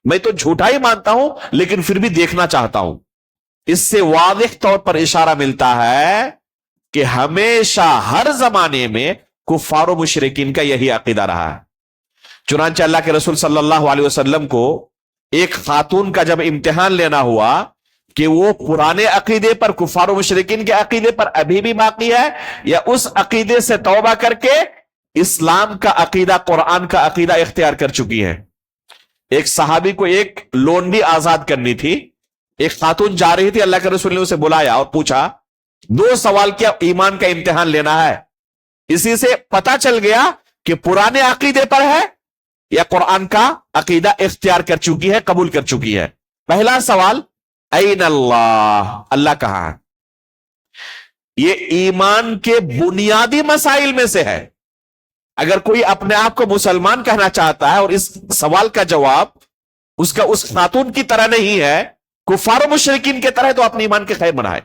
میں تو جھوٹا ہی مانتا ہوں لیکن پھر بھی دیکھنا چاہتا ہوں۔ اس سے واضح طور پر اشارہ ملتا ہے کہ ہمیشہ ہر زمانے میں کفار و مشرکین کا یہی عقیدہ رہا ہے۔ چنانچہ اللہ کے رسول صلی اللہ علیہ وسلم کو ایک خاتون کا جب امتحان لینا ہوا کہ وہ پرانے عقیدے پر، کفار و مشرکین کے عقیدے پر ابھی بھی باقی ہے یا اس عقیدے سے توبہ کر کے اسلام کا عقیدہ، قرآن کا عقیدہ اختیار کر چکی ہے۔ ایک صحابی کو ایک لونڈی آزاد کرنی تھی، ایک خاتون جا رہی تھی، اللہ کے رسول نے اسے بلایا اور پوچھا 2 سوال، کیا ایمان کا امتحان لینا ہے؟ اسی سے پتا چل گیا کہ پرانے عقیدے پر ہے یا قرآن کا عقیدہ اختیار کر چکی ہے، قبول کر چکی ہے۔ پہلا سوال، این اللہ، اللہ کہاں ہے؟ یہ ایمان کے بنیادی مسائل میں سے ہے۔ اگر کوئی اپنے آپ کو مسلمان کہنا چاہتا ہے اور اس سوال کا جواب اس کا اس خاتون کی طرح نہیں ہے، کفار و مشرکین کی طرح، تو اپنے ایمان کے خیر منائے۔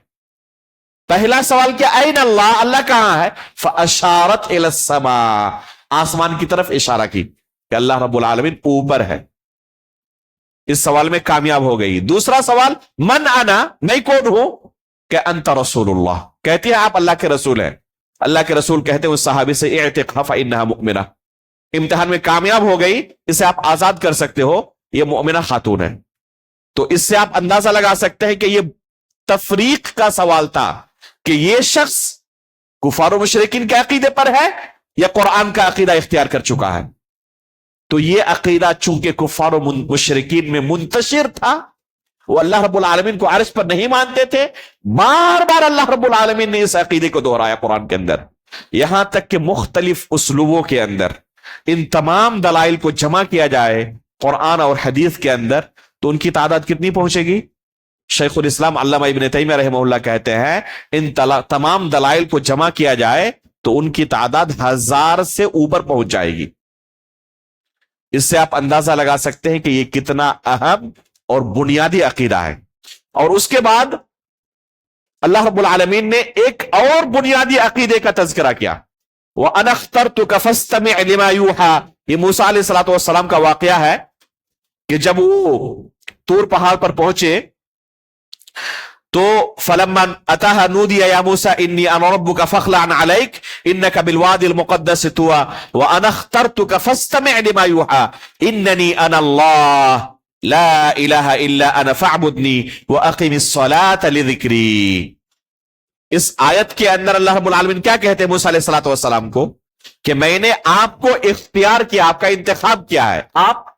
پہلا سوال کیا؟ این اللہ، اللہ کہاں ہے؟ فاشارت الی السماء، آسمان کی طرف اشارہ کی کہ اللہ رب العالمین اوپر ہے۔ اس سوال میں کامیاب ہو گئی۔ دوسرا سوال، من انا، میں کون ہوں؟ کہ انت رسول اللہ، کہتی ہے آپ اللہ کے رسول ہیں۔ اللہ کے رسول کہتے ہیں اس صحابی سے اعتقها فانها مؤمنہ، امتحان میں کامیاب ہو گئی، اسے آپ آزاد کر سکتے ہو، یہ مؤمنہ خاتون ہے۔ تو اس سے آپ اندازہ لگا سکتے ہیں کہ یہ تفریق کا سوال تھا کہ یہ شخص کفار و مشرکین کے عقیدے پر ہے یا قرآن کا عقیدہ اختیار کر چکا ہے۔ تو یہ عقیدہ چونکہ کفار و مشرکین میں منتشر تھا، وہ اللہ رب العالمین کو عرش پر نہیں مانتے تھے، بار بار اللہ رب العالمین نے اس عقیدے کو دہرایا قرآن کے اندر، یہاں تک کہ مختلف اسلوبوں کے اندر ان تمام دلائل کو جمع کیا جائے قرآن اور حدیث کے اندر تو ان کی تعداد کتنی پہنچے گی؟ شیخ الاسلام علامہ ابن تیمیہ رحمہ اللہ کہتے ہیں ان تمام دلائل کو جمع کیا جائے تو ان کی تعداد 1000 سے اوپر پہنچ جائے گی۔ اس سے آپ اندازہ لگا سکتے ہیں کہ یہ کتنا اہم اور بنیادی عقیدہ ہے۔ اور اس کے بعد اللہ رب العالمین نے ایک اور بنیادی عقیدے کا تذکرہ کیا، وَأَنَا اخْتَرْتُكَ فَاسْتَمِعْ لِمَا يُوحَىٰ۔ یہ موسیٰ علیہ السلام کا واقعہ ہے کہ جب وہ طور پہاڑ پر پہنچے تو فَلَمَّا أَتَاهَا نُودِيَ يَا مُوسَىٰ إِنِّي أَنَا رَبُّكَ فَاخْلَعْ عَلَيْكَ إِنَّكَ بِالْوَادِ الْمُقَدَّسِ طُوًى وَأَنَا اخْتَرْتُكَ فَاسْتَمِعْ لِمَا يُوحَىٰ إِنَّنِي أَنَا اللَّهُ لا الہ الا انا فاعبدنی واقم الصلاۃ لذکری۔ اس آیت کے اندر اللہ رب العالمین کیا کہتے ہیں موسیٰ علیہ السلام کو کہ میں نے آپ کو اختیار کیا، آپ کا انتخاب کیا ہے، آپ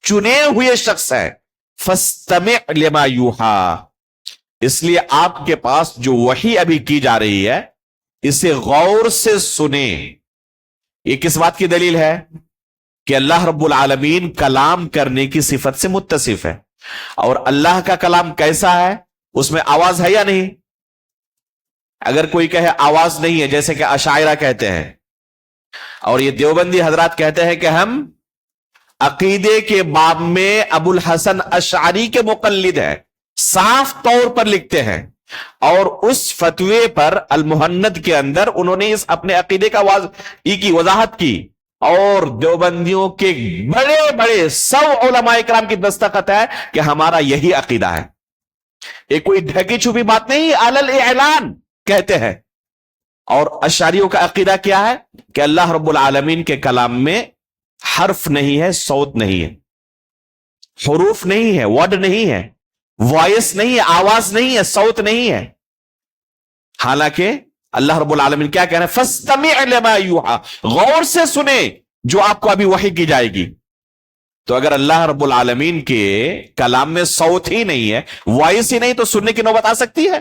چنے ہوئے شخص ہیں۔ فاستمع لما یوحیٰ، اس لیے آپ کے پاس جو وحی ابھی کی جا رہی ہے اسے غور سے سنیں۔ یہ کس بات کی دلیل ہے؟ کہ اللہ رب العالمین کلام کرنے کی صفت سے متصف ہے، اور اللہ کا کلام کیسا ہے؟ اس میں آواز ہے یا نہیں؟ اگر کوئی کہے آواز نہیں ہے، جیسے کہ اشاعرہ کہتے ہیں اور یہ دیوبندی حضرات کہتے ہیں کہ ہم عقیدے کے باب میں ابو الحسن اشعری کے مقلد ہیں، صاف طور پر لکھتے ہیں، اور اس فتوے پر المہند کے اندر انہوں نے اس اپنے عقیدے کا وضاحت کی، اور دیوبندیوں کے بڑے بڑے 100 علماء کرام کی دستخط ہے کہ ہمارا یہی عقیدہ ہے۔ یہ کوئی ڈھکی چھپی بات نہیں، علل اعلان کہتے ہیں۔ اور اشعریوں کا عقیدہ کیا ہے؟ کہ اللہ رب العالمین کے کلام میں حرف نہیں ہے، صوت نہیں ہے، حروف نہیں ہے، ورڈ نہیں ہے، وائس نہیں ہے، آواز نہیں ہے، صوت نہیں ہے۔ حالانکہ اللہ رب العالمین کیا کہہ رہے ہیں؟ فَاسْتَمِعْ لِمَا يُوحَىٰ، غور سے سنیں جو آپ کو ابھی وحی کی جائے گی۔ تو اگر اللہ رب العالمین کے کلام میں صوت ہی نہیں ہے، وائس ہی نہیں، تو سننے کی نوبت آ سکتی ہے؟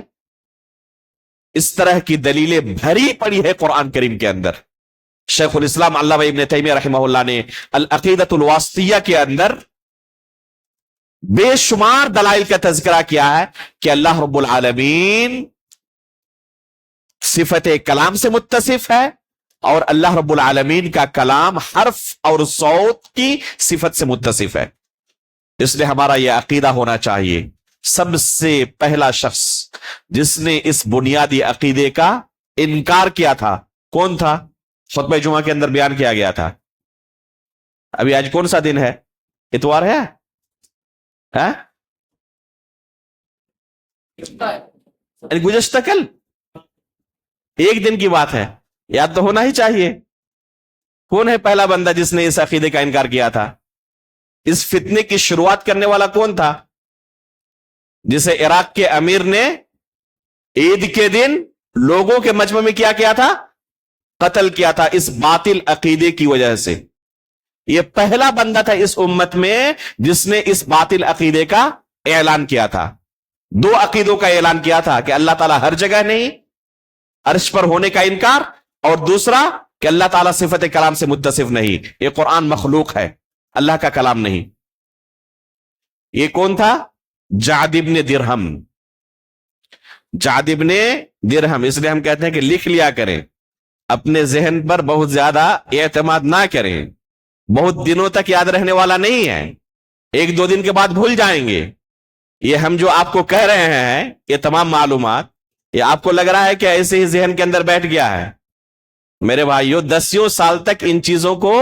اس طرح کی دلیلیں بھری پڑی ہے قرآن کریم کے اندر۔ شیخ الاسلام علامہ ابن تیمیہ رحمہ اللہ نے العقیدۃ الواسطیہ کے اندر بے شمار دلائل کا تذکرہ کیا ہے کہ اللہ رب العالمین صفت کلام سے متصف ہے، اور اللہ رب العالمین کا کلام حرف اور صوت کی صفت سے متصف ہے۔ اس لیے ہمارا یہ عقیدہ ہونا چاہیے، سب سے پہلا شخص جس نے اس بنیادی عقیدے کا انکار کیا تھا کون تھا؟ خطبہ جمعہ کے اندر بیان کیا گیا تھا. ابھی آج کون سا دن ہے؟ اتوار ہے؟ گزشتہ کل ایک دن کی بات ہے، یاد تو ہونا ہی چاہیے. کون ہے پہلا بندہ جس نے اس عقیدے کا انکار کیا تھا؟ اس فتنے کی شروعات کرنے والا کون تھا؟ جسے عراق کے امیر نے عید کے دن لوگوں کے مجمع میں کیا تھا؟ قتل کیا تھا، اس باطل عقیدے کی وجہ سے. یہ پہلا بندہ تھا اس امت میں جس نے اس باطل عقیدے کا اعلان کیا تھا. دو عقیدوں کا اعلان کیا تھا کہ اللہ تعالیٰ ہر جگہ نہیں، عرش پر ہونے کا انکار، اور دوسرا کہ اللہ تعالیٰ صفت کلام سے متصف نہیں، یہ قرآن مخلوق ہے، اللہ کا کلام نہیں. یہ کون تھا؟ جعد ابن درہم. جعد ابن درہم، اس لیے ہم کہتے ہیں کہ لکھ لیا کریں، اپنے ذہن پر بہت زیادہ اعتماد نہ کریں، بہت دنوں تک یاد رہنے والا نہیں ہے، ایک دو دن کے بعد بھول جائیں گے. یہ ہم جو آپ کو کہہ رہے ہیں یہ تمام معلومات، یہ آپ کو لگ رہا ہے کہ ایسے ہی ذہن کے اندر بیٹھ گیا ہے. میرے بھائیو، 10 سال تک ان چیزوں کو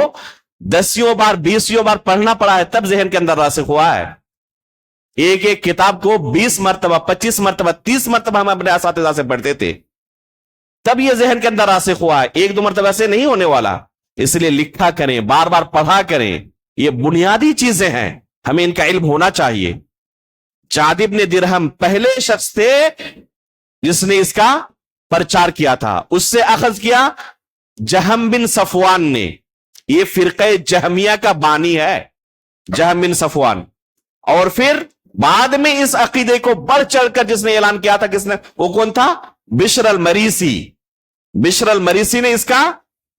10 بار 20 بار پڑھنا پڑا ہے، تب ذہن کے اندر راسخ ہوا ہے. ایک ایک کتاب کو 20 مرتبہ 25 مرتبہ 30 مرتبہ ہم اپنے اساتذہ سے پڑھتے تھے، تب یہ ذہن کے اندر راسخ ہوا ہے. ایک دو مرتبہ سے نہیں ہونے والا. اس لیے لکھا کریں، بار بار پڑھا کریں، یہ بنیادی چیزیں ہیں، ہمیں ان کا علم ہونا چاہیے. جعد ابن درہم پہلے شخص تھے جس نے اس کا پرچار کیا تھا. اس سے اخذ کیا جہم بن صفوان نے. یہ فرقہ جہمیہ کا بانی ہے، جہم بن صفوان. اور پھر بعد میں اس عقیدے کو بڑھ چڑھ کر جس نے اعلان کیا تھا، کس نے؟ وہ کون تھا؟ بشر المریسی. بشر المریسی نے اس کا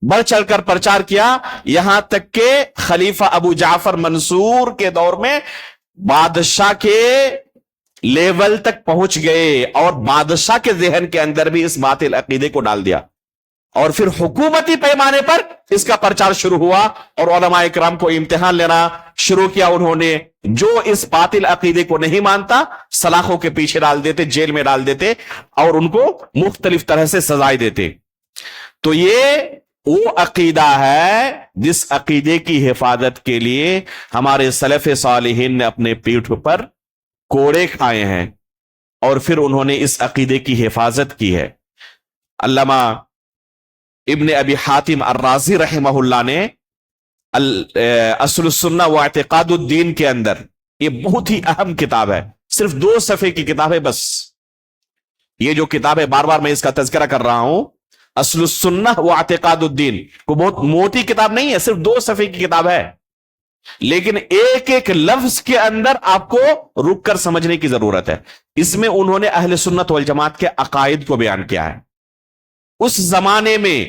بڑھ چڑھ کر پرچار کیا، یہاں تک کہ خلیفہ ابو جعفر منصور کے دور میں بادشاہ کے لیول تک پہنچ گئے، اور بادشاہ کے ذہن کے اندر بھی اس باطل عقیدے کو ڈال دیا. اور پھر حکومتی پیمانے پر اس کا پرچار شروع ہوا، اور علماء اکرام کو امتحان لینا شروع کیا. انہوں نے جو اس باطل عقیدے کو نہیں مانتا سلاخوں کے پیچھے ڈال دیتے، جیل میں ڈال دیتے، اور ان کو مختلف طرح سے سزائیں دیتے. تو یہ وہ عقیدہ ہے جس عقیدے کی حفاظت کے لیے ہمارے سلف صالحین نے اپنے پیٹھ پر کوڑے کھائے ہیں، اور پھر انہوں نے اس عقیدے کی حفاظت کی ہے. علامہ ابن ابی حاتم الرازی رحمہ اللہ نے اصل السنہ و اعتقاد الدین کے اندر، یہ بہت ہی اہم کتاب ہے، صرف 2 صفحے کی کتاب ہے بس. یہ جو کتاب ہے، بار بار میں اس کا تذکرہ کر رہا ہوں، اصل السنہ و اعتقاد الدین، کو بہت موٹی کتاب نہیں ہے، صرف 2 صفحے کی کتاب ہے، لیکن ایک ایک لفظ کے اندر آپ کو رک کر سمجھنے کی ضرورت ہے. اس میں انہوں نے اہل سنت والجماعت کے عقائد کو بیان کیا ہے. اس زمانے میں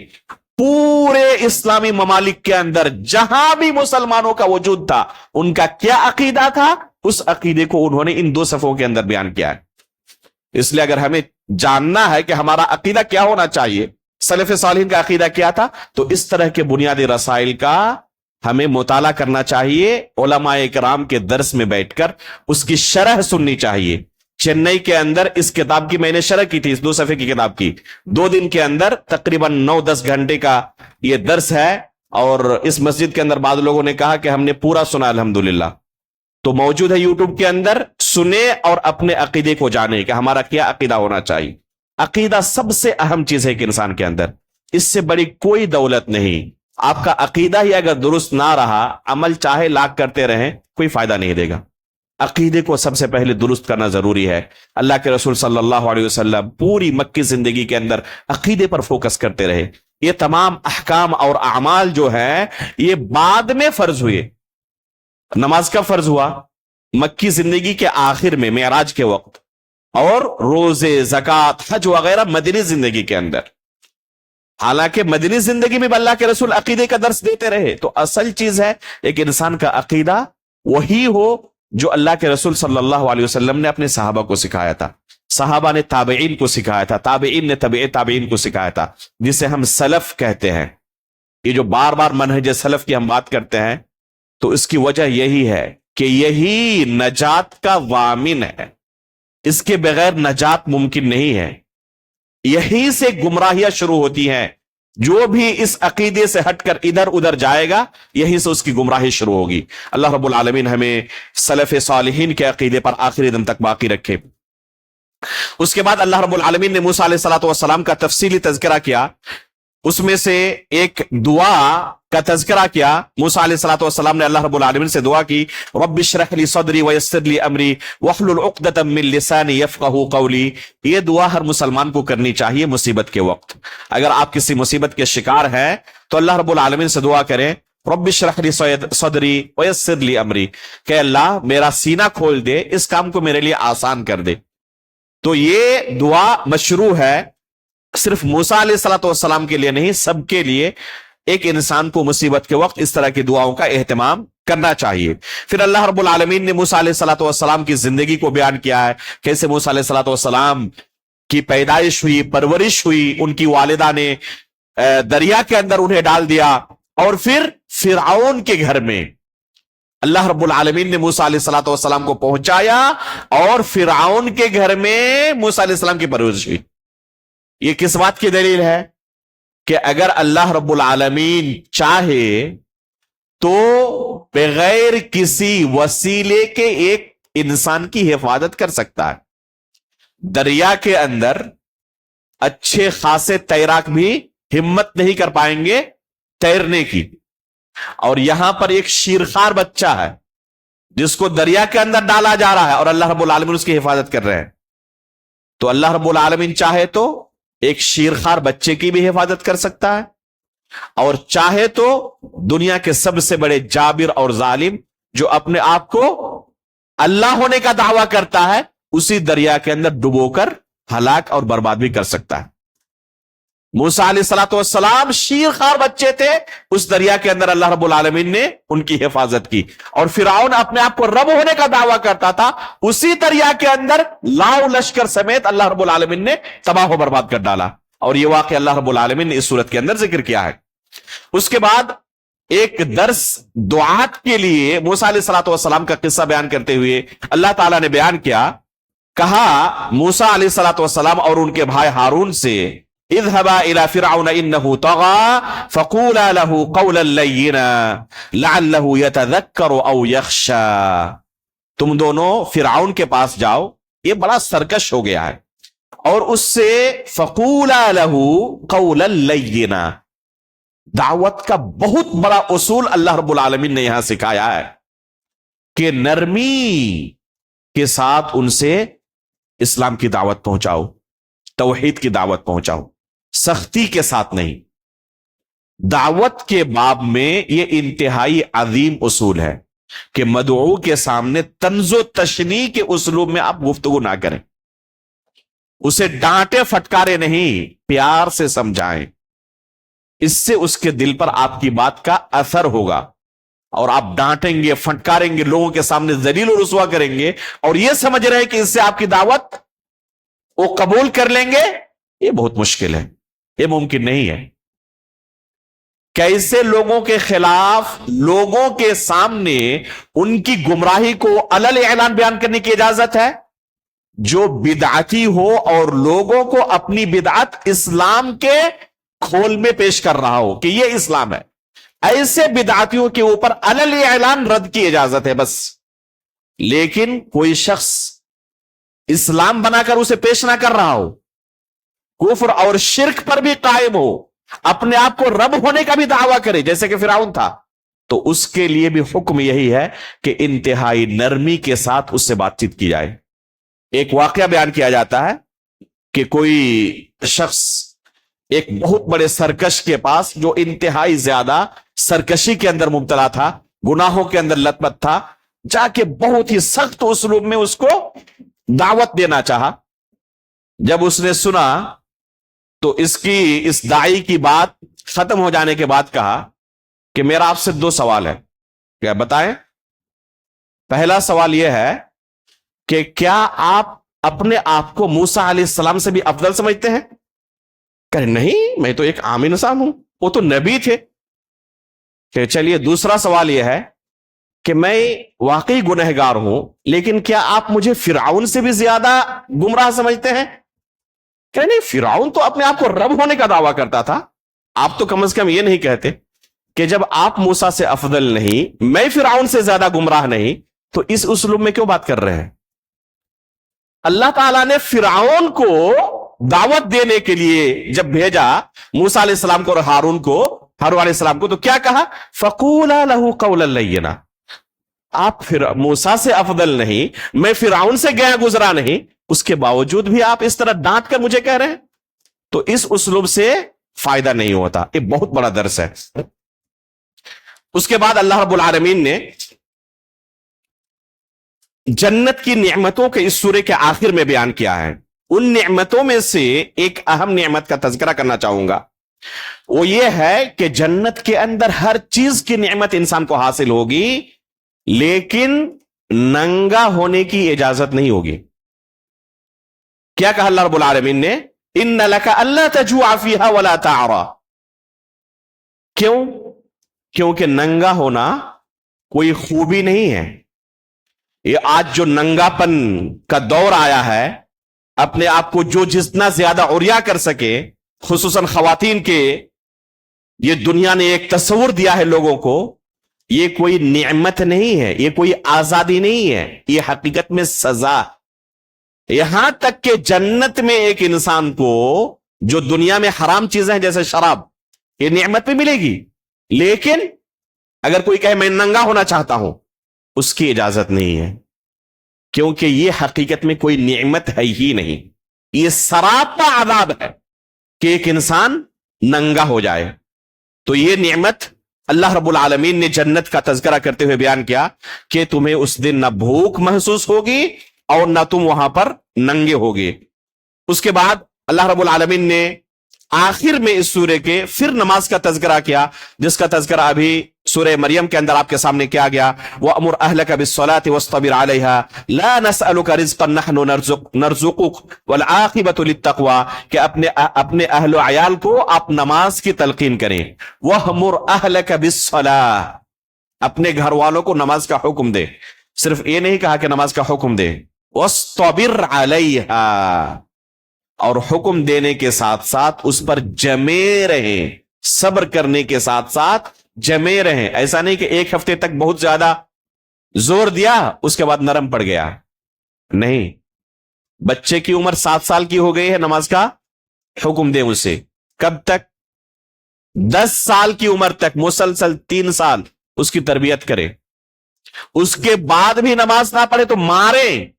پورے اسلامی ممالک کے اندر جہاں بھی مسلمانوں کا وجود تھا، ان کا کیا عقیدہ تھا، اس عقیدے کو انہوں نے ان 2 صفحوں کے اندر بیان کیا ہے. اس لیے اگر ہمیں جاننا ہے کہ ہمارا عقیدہ کیا ہونا چاہیے، سلف صالحین کا عقیدہ کیا تھا، تو اس طرح کے بنیادی رسائل کا ہمیں مطالعہ کرنا چاہیے. علماء کرام کے درس میں بیٹھ کر اس کی شرح سننی چاہیے. چنئی کے اندر اس کتاب کی میں نے شرح کی تھی، اس 2 صفحے کی کتاب کی. 2 دن کے اندر تقریباً 9-10 گھنٹے کا یہ درس ہے، اور اس مسجد کے اندر بعض لوگوں نے کہا کہ ہم نے پورا سنا الحمدللہ. تو موجود ہے یوٹیوب کے اندر، سنے اور اپنے عقیدے کو جانے کہ ہمارا کیا عقیدہ ہونا چاہیے. عقیدہ سب سے اہم چیز ہے کہ انسان کے اندر، اس سے بڑی کوئی دولت نہیں. آپ کا عقیدہ ہی اگر درست نہ رہا، عمل چاہے لاکھ کرتے رہیں، کوئی فائدہ نہیں دے گا. عقیدے کو سب سے پہلے درست کرنا ضروری ہے. اللہ کے رسول صلی اللہ علیہ وسلم پوری مکی زندگی کے اندر عقیدے پر فوکس کرتے رہے. یہ تمام احکام اور اعمال جو ہیں یہ بعد میں فرض ہوئے. نماز کا فرض ہوا مکی زندگی کے آخر میں، معراج کے وقت، اور روزے، زکوٰۃ، حج وغیرہ مدنی زندگی کے اندر. حالانکہ مدنی زندگی میں اللہ کے رسول عقیدے کا درس دیتے رہے. تو اصل چیز ہے ایک انسان کا عقیدہ وہی ہو جو اللہ کے رسول صلی اللہ علیہ وسلم نے اپنے صحابہ کو سکھایا تھا، صحابہ نے تابعین کو سکھایا تھا، تابعین نے تبع تابعین کو سکھایا تھا، جسے ہم سلف کہتے ہیں. یہ جو بار بار منہج سلف کی ہم بات کرتے ہیں، تو اس کی وجہ یہی ہے کہ یہی نجات کا ضامن ہے. اس کے بغیر نجات ممکن نہیں ہے. یہیں سے گمراہیاں شروع ہوتی ہیں. جو بھی اس عقیدے سے ہٹ کر ادھر ادھر جائے گا یہیں سے اس کی گمراہی شروع ہوگی. اللہ رب العالمین ہمیں سلف صالحین کے عقیدے پر آخری دن تک باقی رکھے. اس کے بعد اللہ رب العالمین نے موسیٰ علیہ السلام کا تفصیلی تذکرہ کیا. اس میں سے ایک دعا کا تذکرہ کیا. موسیٰ علیہ السلام نے اللہ رب العالمین سے دعا کی, رب اشرح لی صدری ویسر لی امری واحلل عقدۃ من لسانی یفقہوا قولی. یہ دعا ہر مسلمان کو کرنی چاہیے مصیبت کے وقت. اگر آپ کسی مصیبت کے شکار ہیں تو اللہ رب العالمین سے دعا کریں, رب اشرح لی صدری ویسر لی امری, کہ اللہ میرا سینہ کھول دے, اس کام کو میرے لیے آسان کر دے. تو یہ دعا مشروع ہے, صرف موسیٰ علیہ السلام کے لیے نہیں, سب کے لیے. ایک انسان کو مصیبت کے وقت اس طرح کی دعاؤں کا اہتمام کرنا چاہیے. پھر اللہ رب العالمین نے موسیٰ علیہ السلام کی زندگی کو بیان کیا ہے, کیسے موسیٰ علیہ السلام کی پیدائش ہوئی, پرورش ہوئی, ان کی والدہ نے دریا کے اندر انہیں ڈال دیا, اور پھر فرعون کے گھر میں اللہ رب العالمین نے موسیٰ علیہ السلام کو پہنچایا, اور فرعون کے گھر میں موسیٰ علیہ السلام کی پرورش ہوئی. یہ کس بات کی دلیل ہے؟ کہ اگر اللہ رب العالمین چاہے تو بغیر کسی وسیلے کے ایک انسان کی حفاظت کر سکتا ہے. دریا کے اندر اچھے خاصے تیراک بھی ہمت نہیں کر پائیں گے تیرنے کی, اور یہاں پر ایک شیرخوار بچہ ہے جس کو دریا کے اندر ڈالا جا رہا ہے, اور اللہ رب العالمین اس کی حفاظت کر رہے ہیں. تو اللہ رب العالمین چاہے تو ایک شیرخوار بچے کی بھی حفاظت کر سکتا ہے, اور چاہے تو دنیا کے سب سے بڑے جابر اور ظالم جو اپنے آپ کو اللہ ہونے کا دعویٰ کرتا ہے, اسی دریا کے اندر ڈبو کر ہلاک اور برباد بھی کر سکتا ہے. موسیٰ علیہ السلام شیرخوار بچے تھے, اس دریا کے اندر اللہ رب العالمین نے ان کی حفاظت کی. اور فرعون اپنے آپ کو رب ہونے کا دعویٰ کرتا تھا, اسی دریا کے اندر لاؤ لشکر سمیت اللہ رب العالمین نے تباہ و برباد کر ڈالا. اور یہ واقعہ اللہ رب العالمین نے اس صورت کے اندر ذکر کیا ہے. اس کے بعد ایک درس دعات کے لیے موسیٰ علیہ السلام کا قصہ بیان کرتے ہوئے اللہ تعالیٰ نے بیان کیا, کہا موسیٰ علیہ السلام اور ان کے بھائی ہارون سے, اذهبا الى فرعون انه طغى فقولا له قولا لينا لعله يتذكر او يخشى. تم دونوں فرعون کے پاس جاؤ, یہ بڑا سرکش ہو گیا ہے, اور اس سے فقولا له قولا لينا, دعوت کا بہت بڑا اصول اللہ رب العالمین نے یہاں سکھایا ہے کہ نرمی کے ساتھ ان سے اسلام کی دعوت پہنچاؤ, توحید کی دعوت پہنچاؤ, سختی کے ساتھ نہیں. دعوت کے باب میں یہ انتہائی عظیم اصول ہے کہ مدعو کے سامنے طنز و تشنیع کے اسلوب میں آپ گفتگو نہ کریں, اسے ڈانٹے پھٹکارے نہیں, پیار سے سمجھائیں. اس سے اس کے دل پر آپ کی بات کا اثر ہوگا, اور آپ ڈانٹیں گے, پھٹکاریں گے, لوگوں کے سامنے ذلیل و رسوا کریں گے, اور یہ سمجھ رہے ہیں کہ اس سے آپ کی دعوت وہ قبول کر لیں گے. یہ بہت مشکل ہے, یہ ممکن نہیں ہے. کیسے لوگوں کے خلاف, لوگوں کے سامنے ان کی گمراہی کو علل اعلان بیان کرنے کی اجازت ہے؟ جو بدعتی ہو اور لوگوں کو اپنی بدعت اسلام کے کھول میں پیش کر رہا ہو کہ یہ اسلام ہے, ایسے بدعتیوں کے اوپر علل اعلان رد کی اجازت ہے بس. لیکن کوئی شخص اسلام بنا کر اسے پیش نہ کر رہا ہو, کفر اور شرک پر بھی قائم ہو, اپنے آپ کو رب ہونے کا بھی دعویٰ کرے جیسے کہ فرعون تھا, تو اس کے لیے بھی حکم یہی ہے کہ انتہائی نرمی کے ساتھ اس سے بات چیت کی جائے. ایک واقعہ بیان کیا جاتا ہے کہ کوئی شخص ایک بہت بڑے سرکش کے پاس, جو انتہائی زیادہ سرکشی کے اندر مبتلا تھا, گناہوں کے اندر لت پت تھا, جا کے بہت ہی سخت اسلوب میں اس کو دعوت دینا چاہا. جب اس نے سنا تو اس داعی کی بات ختم ہو جانے کے بعد کہا کہ میرا آپ سے 2 سوال ہے, کیا بتائیں؟ پہلا سوال یہ ہے کہ کیا آپ اپنے آپ کو موسیٰ علیہ السلام سے بھی افضل سمجھتے ہیں؟ کہ نہیں, میں تو ایک عام انسان ہوں, وہ تو نبی تھے. کہ چلیے دوسرا سوال یہ ہے کہ میں واقعی گنہگار ہوں، لیکن کیا آپ مجھے فرعون سے بھی زیادہ گمراہ سمجھتے ہیں؟ کہ نہیں، فرعون تو اپنے آپ کو رب ہونے کا دعویٰ کرتا تھا، آپ تو کم از کم یہ نہیں کہتے کہ جب آپ موسیٰ سے افضل نہیں، میں فرعون سے زیادہ گمراہ نہیں، تو اس اسلوب میں کیوں بات کر رہے ہیں؟ اللہ تعالیٰ نے فرعون کو دعوت دینے کے لیے جب بھیجا موسیٰ علیہ السلام کو اور ہارون علیہ السلام کو، تو کیا کہا؟ فَقُولَا لَهُ قَوْلًا لَيِّنًا، آپ موسیٰ سے افضل نہیں، میں فرعون سے گیا گزرا نہیں، اس کے باوجود بھی آپ اس طرح ڈانٹ کر مجھے کہہ رہے ہیں؟ تو اس اسلوب سے فائدہ نہیں ہوتا، یہ بہت بڑا درس ہے۔ اس کے بعد اللہ رب العالمین نے جنت کی نعمتوں کے اس سورے کے آخر میں بیان کیا ہے۔ ان نعمتوں میں سے ایک اہم نعمت کا تذکرہ کرنا چاہوں گا، وہ یہ ہے کہ جنت کے اندر ہر چیز کی نعمت انسان کو حاصل ہوگی، لیکن ننگا ہونے کی اجازت نہیں ہوگی۔ کیا کہا اللہ رب العالمین نے؟ ان لک الا تجوع فیہا ولا تعرا۔ کیوں؟ کیونکہ ننگا ہونا کوئی خوبی نہیں ہے۔ یہ آج جو ننگا پن کا دور آیا ہے، اپنے آپ کو جو جتنا زیادہ عریا کر سکے، خصوصاً خواتین کے، یہ دنیا نے ایک تصور دیا ہے لوگوں کو، یہ کوئی نعمت نہیں ہے، یہ کوئی آزادی نہیں ہے، یہ حقیقت میں سزا۔ یہاں تک کہ جنت میں ایک انسان کو جو دنیا میں حرام چیزیں ہیں جیسے شراب، یہ نعمت بھی ملے گی، لیکن اگر کوئی کہے میں ننگا ہونا چاہتا ہوں، اس کی اجازت نہیں ہے، کیونکہ یہ حقیقت میں کوئی نعمت ہے ہی نہیں، یہ سراپا عذاب ہے کہ ایک انسان ننگا ہو جائے۔ تو یہ نعمت اللہ رب العالمین نے جنت کا تذکرہ کرتے ہوئے بیان کیا کہ تمہیں اس دن نہ بھوک محسوس ہوگی اور نہ تم وہاں پر ننگے ہوگے۔ اس کے بعد اللہ رب العالمین نے آخر میں اس سورے کے پھر نماز کا تذکرہ کیا، جس کا تذکرہ ابھی سورہ مریم کے اندر آپ کے سامنے کیا گیا۔ وَأْمُرْ أَهْلَكَ بِالصَّلَاةِ وَاصْطَبِرْ عَلَيْهَا لَا نَسْأَلُكَ رِزْقًا نَحْنُ نَرْزُقُكَ وَالْعَاقِبَةُ لِلتَّقْوَىٰ، کہ اپنے اہل و عیال کو آپ نماز کی تلقین کریں۔ وَأْمُرْ أَهْلَكَ بِالصَّلَاةِ، اپنے گھر والوں کو نماز کا حکم دے، صرف یہ نہیں کہا کہ نماز کا حکم دے، وَاصْطَبِرْ عَلَيْهَا، اور حکم دینے کے ساتھ ساتھ اس پر جمے رہیں، صبر کرنے کے ساتھ ساتھ جمے رہیں۔ ایسا نہیں کہ ایک ہفتے تک بہت زیادہ زور دیا اس کے بعد نرم پڑ گیا، نہیں، بچے کی عمر 7 سال کی ہو گئی ہے، نماز کا حکم دیں اسے، کب تک؟ 10 سال کی عمر تک مسلسل 3 سال اس کی تربیت کرے، اس کے بعد بھی نماز نہ پڑھے تو ماریں۔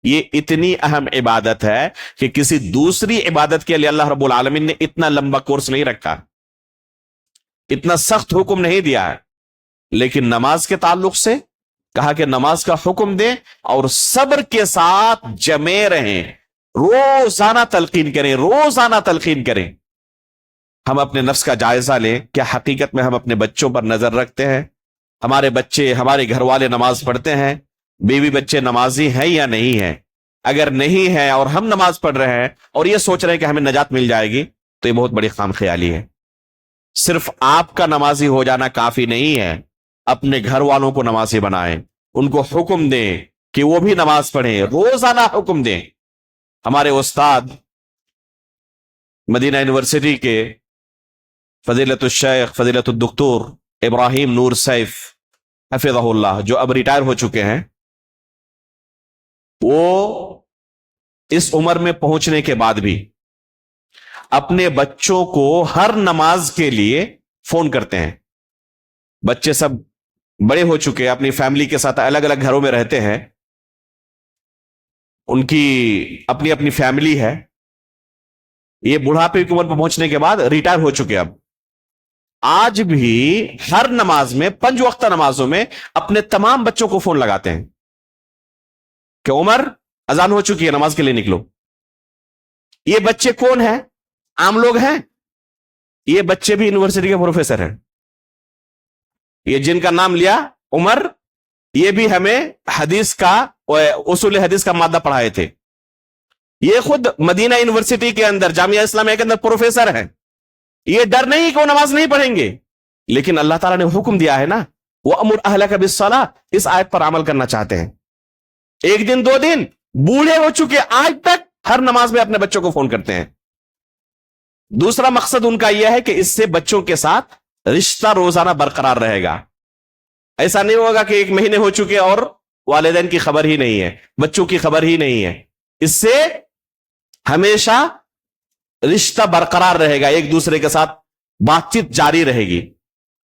یہ اتنی اہم عبادت ہے کہ کسی دوسری عبادت کے لیے اللہ رب العالمین نے اتنا لمبا کورس نہیں رکھا، اتنا سخت حکم نہیں دیا ہے، لیکن نماز کے تعلق سے کہا کہ نماز کا حکم دیں اور صبر کے ساتھ جمے رہیں، روزانہ تلقین کریں، روزانہ تلقین کریں۔ ہم اپنے نفس کا جائزہ لیں، کیا حقیقت میں ہم اپنے بچوں پر نظر رکھتے ہیں؟ ہمارے بچے، ہمارے گھر والے نماز پڑھتے ہیں؟ بیوی بچے نمازی ہیں یا نہیں ہیں؟ اگر نہیں ہے اور ہم نماز پڑھ رہے ہیں اور یہ سوچ رہے ہیں کہ ہمیں نجات مل جائے گی، تو یہ بہت بڑی خام خیالی ہے۔ صرف آپ کا نمازی ہو جانا کافی نہیں ہے، اپنے گھر والوں کو نمازی بنائیں، ان کو حکم دیں کہ وہ بھی نماز پڑھیں، روزانہ حکم دیں۔ ہمارے استاد مدینہ یونیورسٹی کے فضیلت الشیخ فضیلت الدکتور ابراہیم نور سیف حفظہ اللہ، جو اب ریٹائر ہو چکے ہیں، وہ اس عمر میں پہنچنے کے بعد بھی اپنے بچوں کو ہر نماز کے لیے فون کرتے ہیں۔ بچے سب بڑے ہو چکے، اپنی فیملی کے ساتھ الگ الگ گھروں میں رہتے ہیں، ان کی اپنی اپنی فیملی ہے، یہ بڑھاپے کی عمر پر پہنچنے کے بعد ریٹائر ہو چکے، اب آج بھی ہر نماز میں، 5 وقتہ نمازوں میں اپنے تمام بچوں کو فون لگاتے ہیں کہ عمر اذان ہو چکی ہے، نماز کے لیے نکلو۔ یہ بچے کون ہیں؟ عام لوگ ہیں؟ یہ بچے بھی یونیورسٹی کے پروفیسر ہیں۔ یہ جن کا نام لیا عمر، یہ بھی ہمیں حدیث کا، اصول حدیث کا مادہ پڑھائے تھے۔ یہ خود مدینہ یونیورسٹی کے اندر، جامعہ اسلامیہ کے اندر پروفیسر ہیں۔ یہ ڈر نہیں کہ وہ نماز نہیں پڑھیں گے، لیکن اللہ تعالیٰ نے حکم دیا ہے نا وَأْمُرْ أَهْلَكَ بِالصَّلَاةِ، اس آیت پر عمل کرنا چاہتے ہیں. ایک دن دو دن بوڑھے ہو چکے آج تک ہر نماز میں اپنے بچوں کو فون کرتے ہیں. دوسرا مقصد ان کا یہ ہے کہ اس سے بچوں کے ساتھ رشتہ روزانہ برقرار رہے گا. ایسا نہیں ہوگا کہ 1 مہینے ہو چکے اور والدین کی خبر ہی نہیں ہے، بچوں کی خبر ہی نہیں ہے. اس سے ہمیشہ رشتہ برقرار رہے گا، ایک دوسرے کے ساتھ بات چیت جاری رہے گی.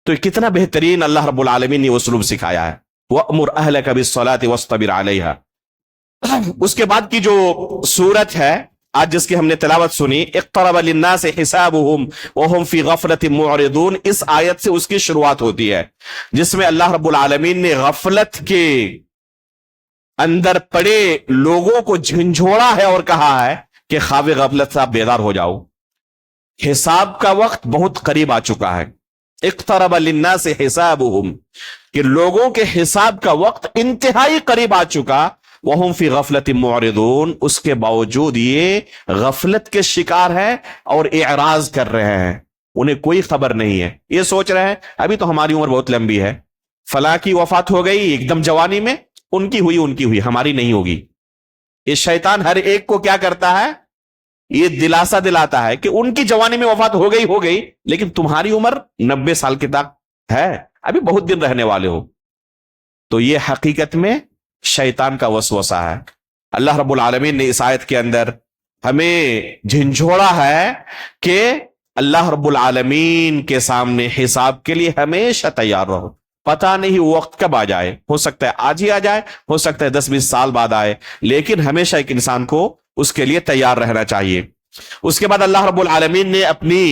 تو کتنا بہترین اللہ رب العالمین نے اسلوب سکھایا ہے. وَأْمُرْ أَهْلَكَ بِالصَّلَاةِ وَاصْطَبِرْ عَلَيْهَا. اس کے بعد کی جو سورت ہے آج جس کی ہم نے تلاوت سنی، اقترب للناس حسابهم وهم في غفلة معرضون، اس آیت سے اس کی شروعات ہوتی ہے جس میں اللہ رب العالمین نے غفلت کے اندر پڑے لوگوں کو جھنجھوڑا ہے اور کہا ہے کہ خواب غفلت سے آپ بیدار ہو جاؤ، حساب کا وقت بہت قریب آ چکا ہے. اقترب للناس حسابهم، کہ لوگوں کے حساب کا وقت انتہائی قریب آ چکا. وَهُمْ فِي غَفْلَةٍ مُعْرِضُونَ، اس کے باوجود یہ غفلت کے شکار ہیں اور اعراض کر رہے ہیں، انہیں کوئی خبر نہیں ہے. یہ سوچ رہے ہیں ابھی تو ہماری عمر بہت لمبی ہے، فلاں کی وفات ہو گئی ایک دم جوانی میں، ان کی ہوئی ہماری نہیں ہوگی. یہ شیطان ہر ایک کو کیا کرتا ہے، یہ دلاسا دلاتا ہے کہ ان کی جوانی میں وفات ہو گئی، لیکن تمہاری عمر 90 سال کی تک ہے، ابھی بہت دن رہنے والے ہو. تو یہ حقیقت میں شیطان کا وسوسہ ہے. اللہ رب العالمین نے اس آیت کے اندر ہمیں جھنجھوڑا ہے کہ اللہ رب العالمین کے سامنے حساب کے لیے ہمیشہ تیار رہو. پتہ نہیں وقت کب آ جائے، ہو سکتا ہے آج ہی آ جائے، ہو سکتا ہے 10-20 سال بعد آئے، لیکن ہمیشہ ایک انسان کو اس کے لیے تیار رہنا چاہیے. اس کے بعد اللہ رب العالمین نے اپنی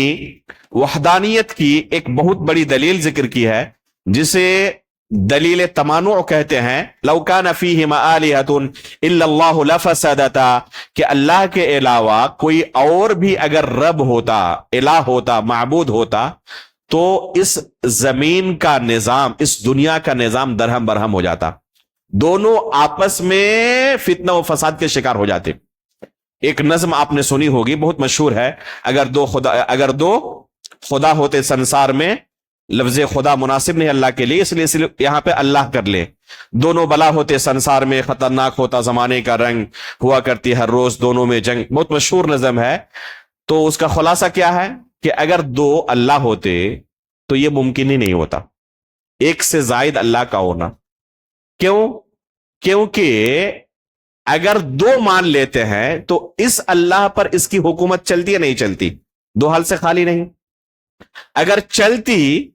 وحدانیت کی ایک بہت بڑی دلیل ذکر کی ہے جسے دلیل تمانع کہتے ہیں. لو کان فیہما آلہۃ الا اللہ لفسدتا، کہ اللہ کے علاوہ کوئی اور بھی اگر رب ہوتا، الہ ہوتا، معبود ہوتا، تو اس زمین کا نظام، اس دنیا کا نظام درہم برہم ہو جاتا، دونوں آپس میں فتنہ و فساد کے شکار ہو جاتے. ایک نظم آپ نے سنی ہوگی، بہت مشہور ہے، اگر دو خدا ہوتے سنسار میں، لفظ خدا مناسب نہیں اللہ کے لیے، اس لیے یہاں پہ اللہ کر لے. دونوں بلا ہوتے سنسار میں، خطرناک ہوتا زمانے کا رنگ، ہوا کرتی ہر روز دونوں میں جنگ. بہت مشہور نظم ہے. تو اس کا خلاصہ کیا ہے کہ اگر 2 اللہ ہوتے تو یہ ممکن ہی نہیں ہوتا، ایک سے زائد اللہ کا ہونا. کیونکہ اگر 2 مان لیتے ہیں تو اس اللہ پر اس کی حکومت چلتی ہے نہیں چلتی، 2 حال سے خالی نہیں. اگر چلتی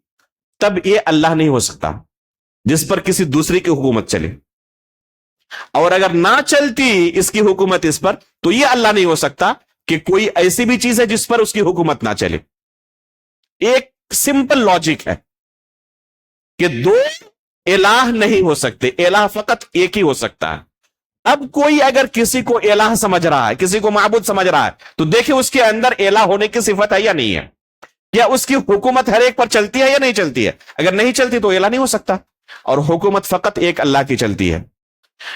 تب یہ اللہ نہیں ہو سکتا جس پر کسی دوسری کی حکومت چلے، اور اگر نہ چلتی اس کی حکومت اس پر تو یہ اللہ نہیں ہو سکتا کہ کوئی ایسی بھی چیز ہے جس پر اس کی حکومت نہ چلے. ایک سمپل لاجک ہے کہ 2 الہ نہیں ہو سکتے، الہ فقط ایک ہی ہو سکتا ہے. اب کوئی اگر کسی کو الہ سمجھ رہا ہے، کسی کو معبود سمجھ رہا ہے، تو دیکھیں اس کے اندر الہ ہونے کی صفت ہے یا نہیں ہے، کیا اس کی حکومت ہر ایک پر چلتی ہے یا نہیں چلتی ہے. اگر نہیں چلتی تو الہ نہیں ہو سکتا، اور حکومت فقط ایک اللہ کی چلتی ہے.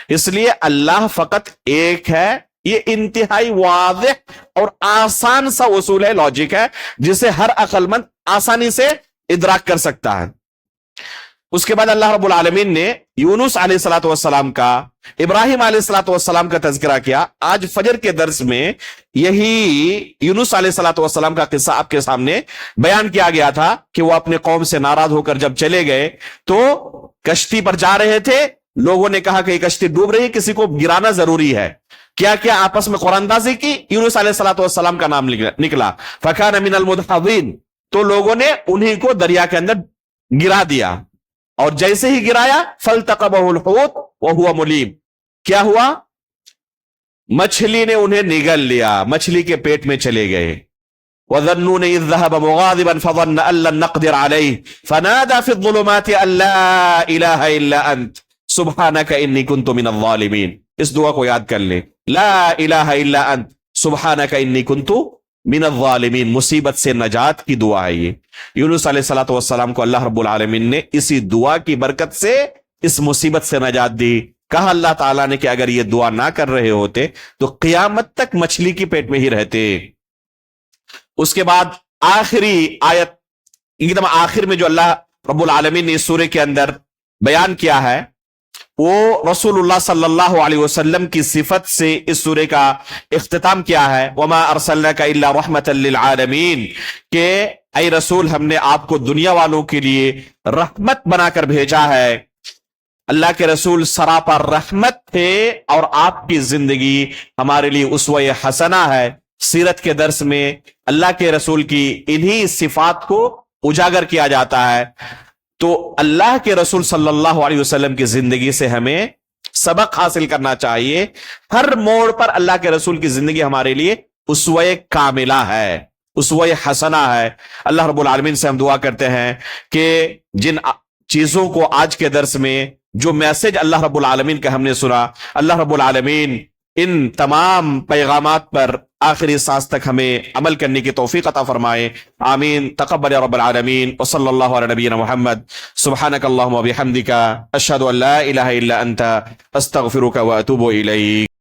اس لیے اللہ فقط ایک ہے. یہ انتہائی واضح اور آسان سا اصول ہے، لاجک ہے، جسے ہر عقل مند آسانی سے ادراک کر سکتا ہے. اس کے بعد اللہ رب العالمین نے یونس علیہ الصلوۃ والسلام کا، ابراہیم علیہ الصلوۃ والسلام کا تذکرہ کیا. آج فجر کے درس میں یہی یونس علیہ الصلوۃ والسلام کا قصہ آپ کے سامنے بیان کیا گیا تھا کہ وہ اپنے قوم سے ناراض ہو کر جب چلے گئے تو کشتی پر جا رہے تھے، لوگوں نے کہا کہ یہ کشتی ڈوب رہی ہے، کسی کو گرانا ضروری ہے. کیا کیا آپس میں قرآن اندازی کی، یونس علیہ الصلوۃ والسلام کا نام نکلا، فکان من المدحضین، تو لوگوں نے انہی کو دریا کے اندر گرا دیا، اور جیسے ہی گرایا فالتقمہ الحوت وہو ملیم، کیا ہوا، مچھلی نے انہیں نگل لیا، مچھلی کے پیٹ میں چلے گئے. وَظَنُّونَ إِذْ ذَهَبَ مُغَاضِبًا فَظَنَّ أَن لَّن نَّقْدِرَ عَلَيْهِ فَنَادَى فِي الظُّلُمَاتِ أَن لَّا إِلَٰهَ إِلَّا أَنتَ سُبْحَانَكَ إِنِّي كُنتُ مِنَ الظَّالِمِينَ. اس دعا کو یاد کر لیں، لا الہ الا انت سبحانک انی کنت من الظالمین. مصیبت سے نجات کی دعا ہے یہ. یونس علیہ الصلوۃ والسلام کو اللہ رب العالمین نے اسی دعا کی برکت سے اس مصیبت سے نجات دی. کہا اللہ تعالیٰ نے کہ اگر یہ دعا نہ کر رہے ہوتے تو قیامت تک مچھلی کی پیٹ میں ہی رہتے. اس کے بعد آخری آیت، ایک دم آخر میں جو اللہ رب العالمین نے اس سورے کے اندر بیان کیا ہے وہ رسول اللہ صلی اللہ علیہ وسلم کی صفت سے اس سورے کا اختتام کیا ہے، وما ارسلناک الا رحمتا للعالمین، کہ اے رسول ہم نے آپ کو دنیا والوں کے لیے رحمت بنا کر بھیجا ہے۔ اللہ کے رسول سراپا رحمت تھے اور آپ کی زندگی ہمارے لیے اسوہ حسنہ ہے۔ سیرت کے درس میں اللہ کے رسول کی انہی صفات کو اجاگر کیا جاتا ہے۔ تو اللہ کے رسول صلی اللہ علیہ وسلم کی زندگی سے ہمیں سبق حاصل کرنا چاہیے۔ ہر موڑ پر اللہ کے رسول کی زندگی ہمارے لیے اسوہ کاملہ ہے، اسوہ حسنہ ہے۔ اللہ رب العالمین سے ہم دعا کرتے ہیں کہ جن چیزوں کو آج کے درس میں جو میسج اللہ رب العالمین کا ہم نے سنا، اللہ رب العالمین ان تمام پیغامات پر آخری سانس تک ہمیں عمل کرنے کی توفیق عطا فرمائے، آمین۔ تقبل یا رب العالمین، وصلی اللہ علی نبینا محمد، سبحانک اللہم و بحمدک، اشہد ان لا الہ الا انت، استغفرک و اتوب الیک۔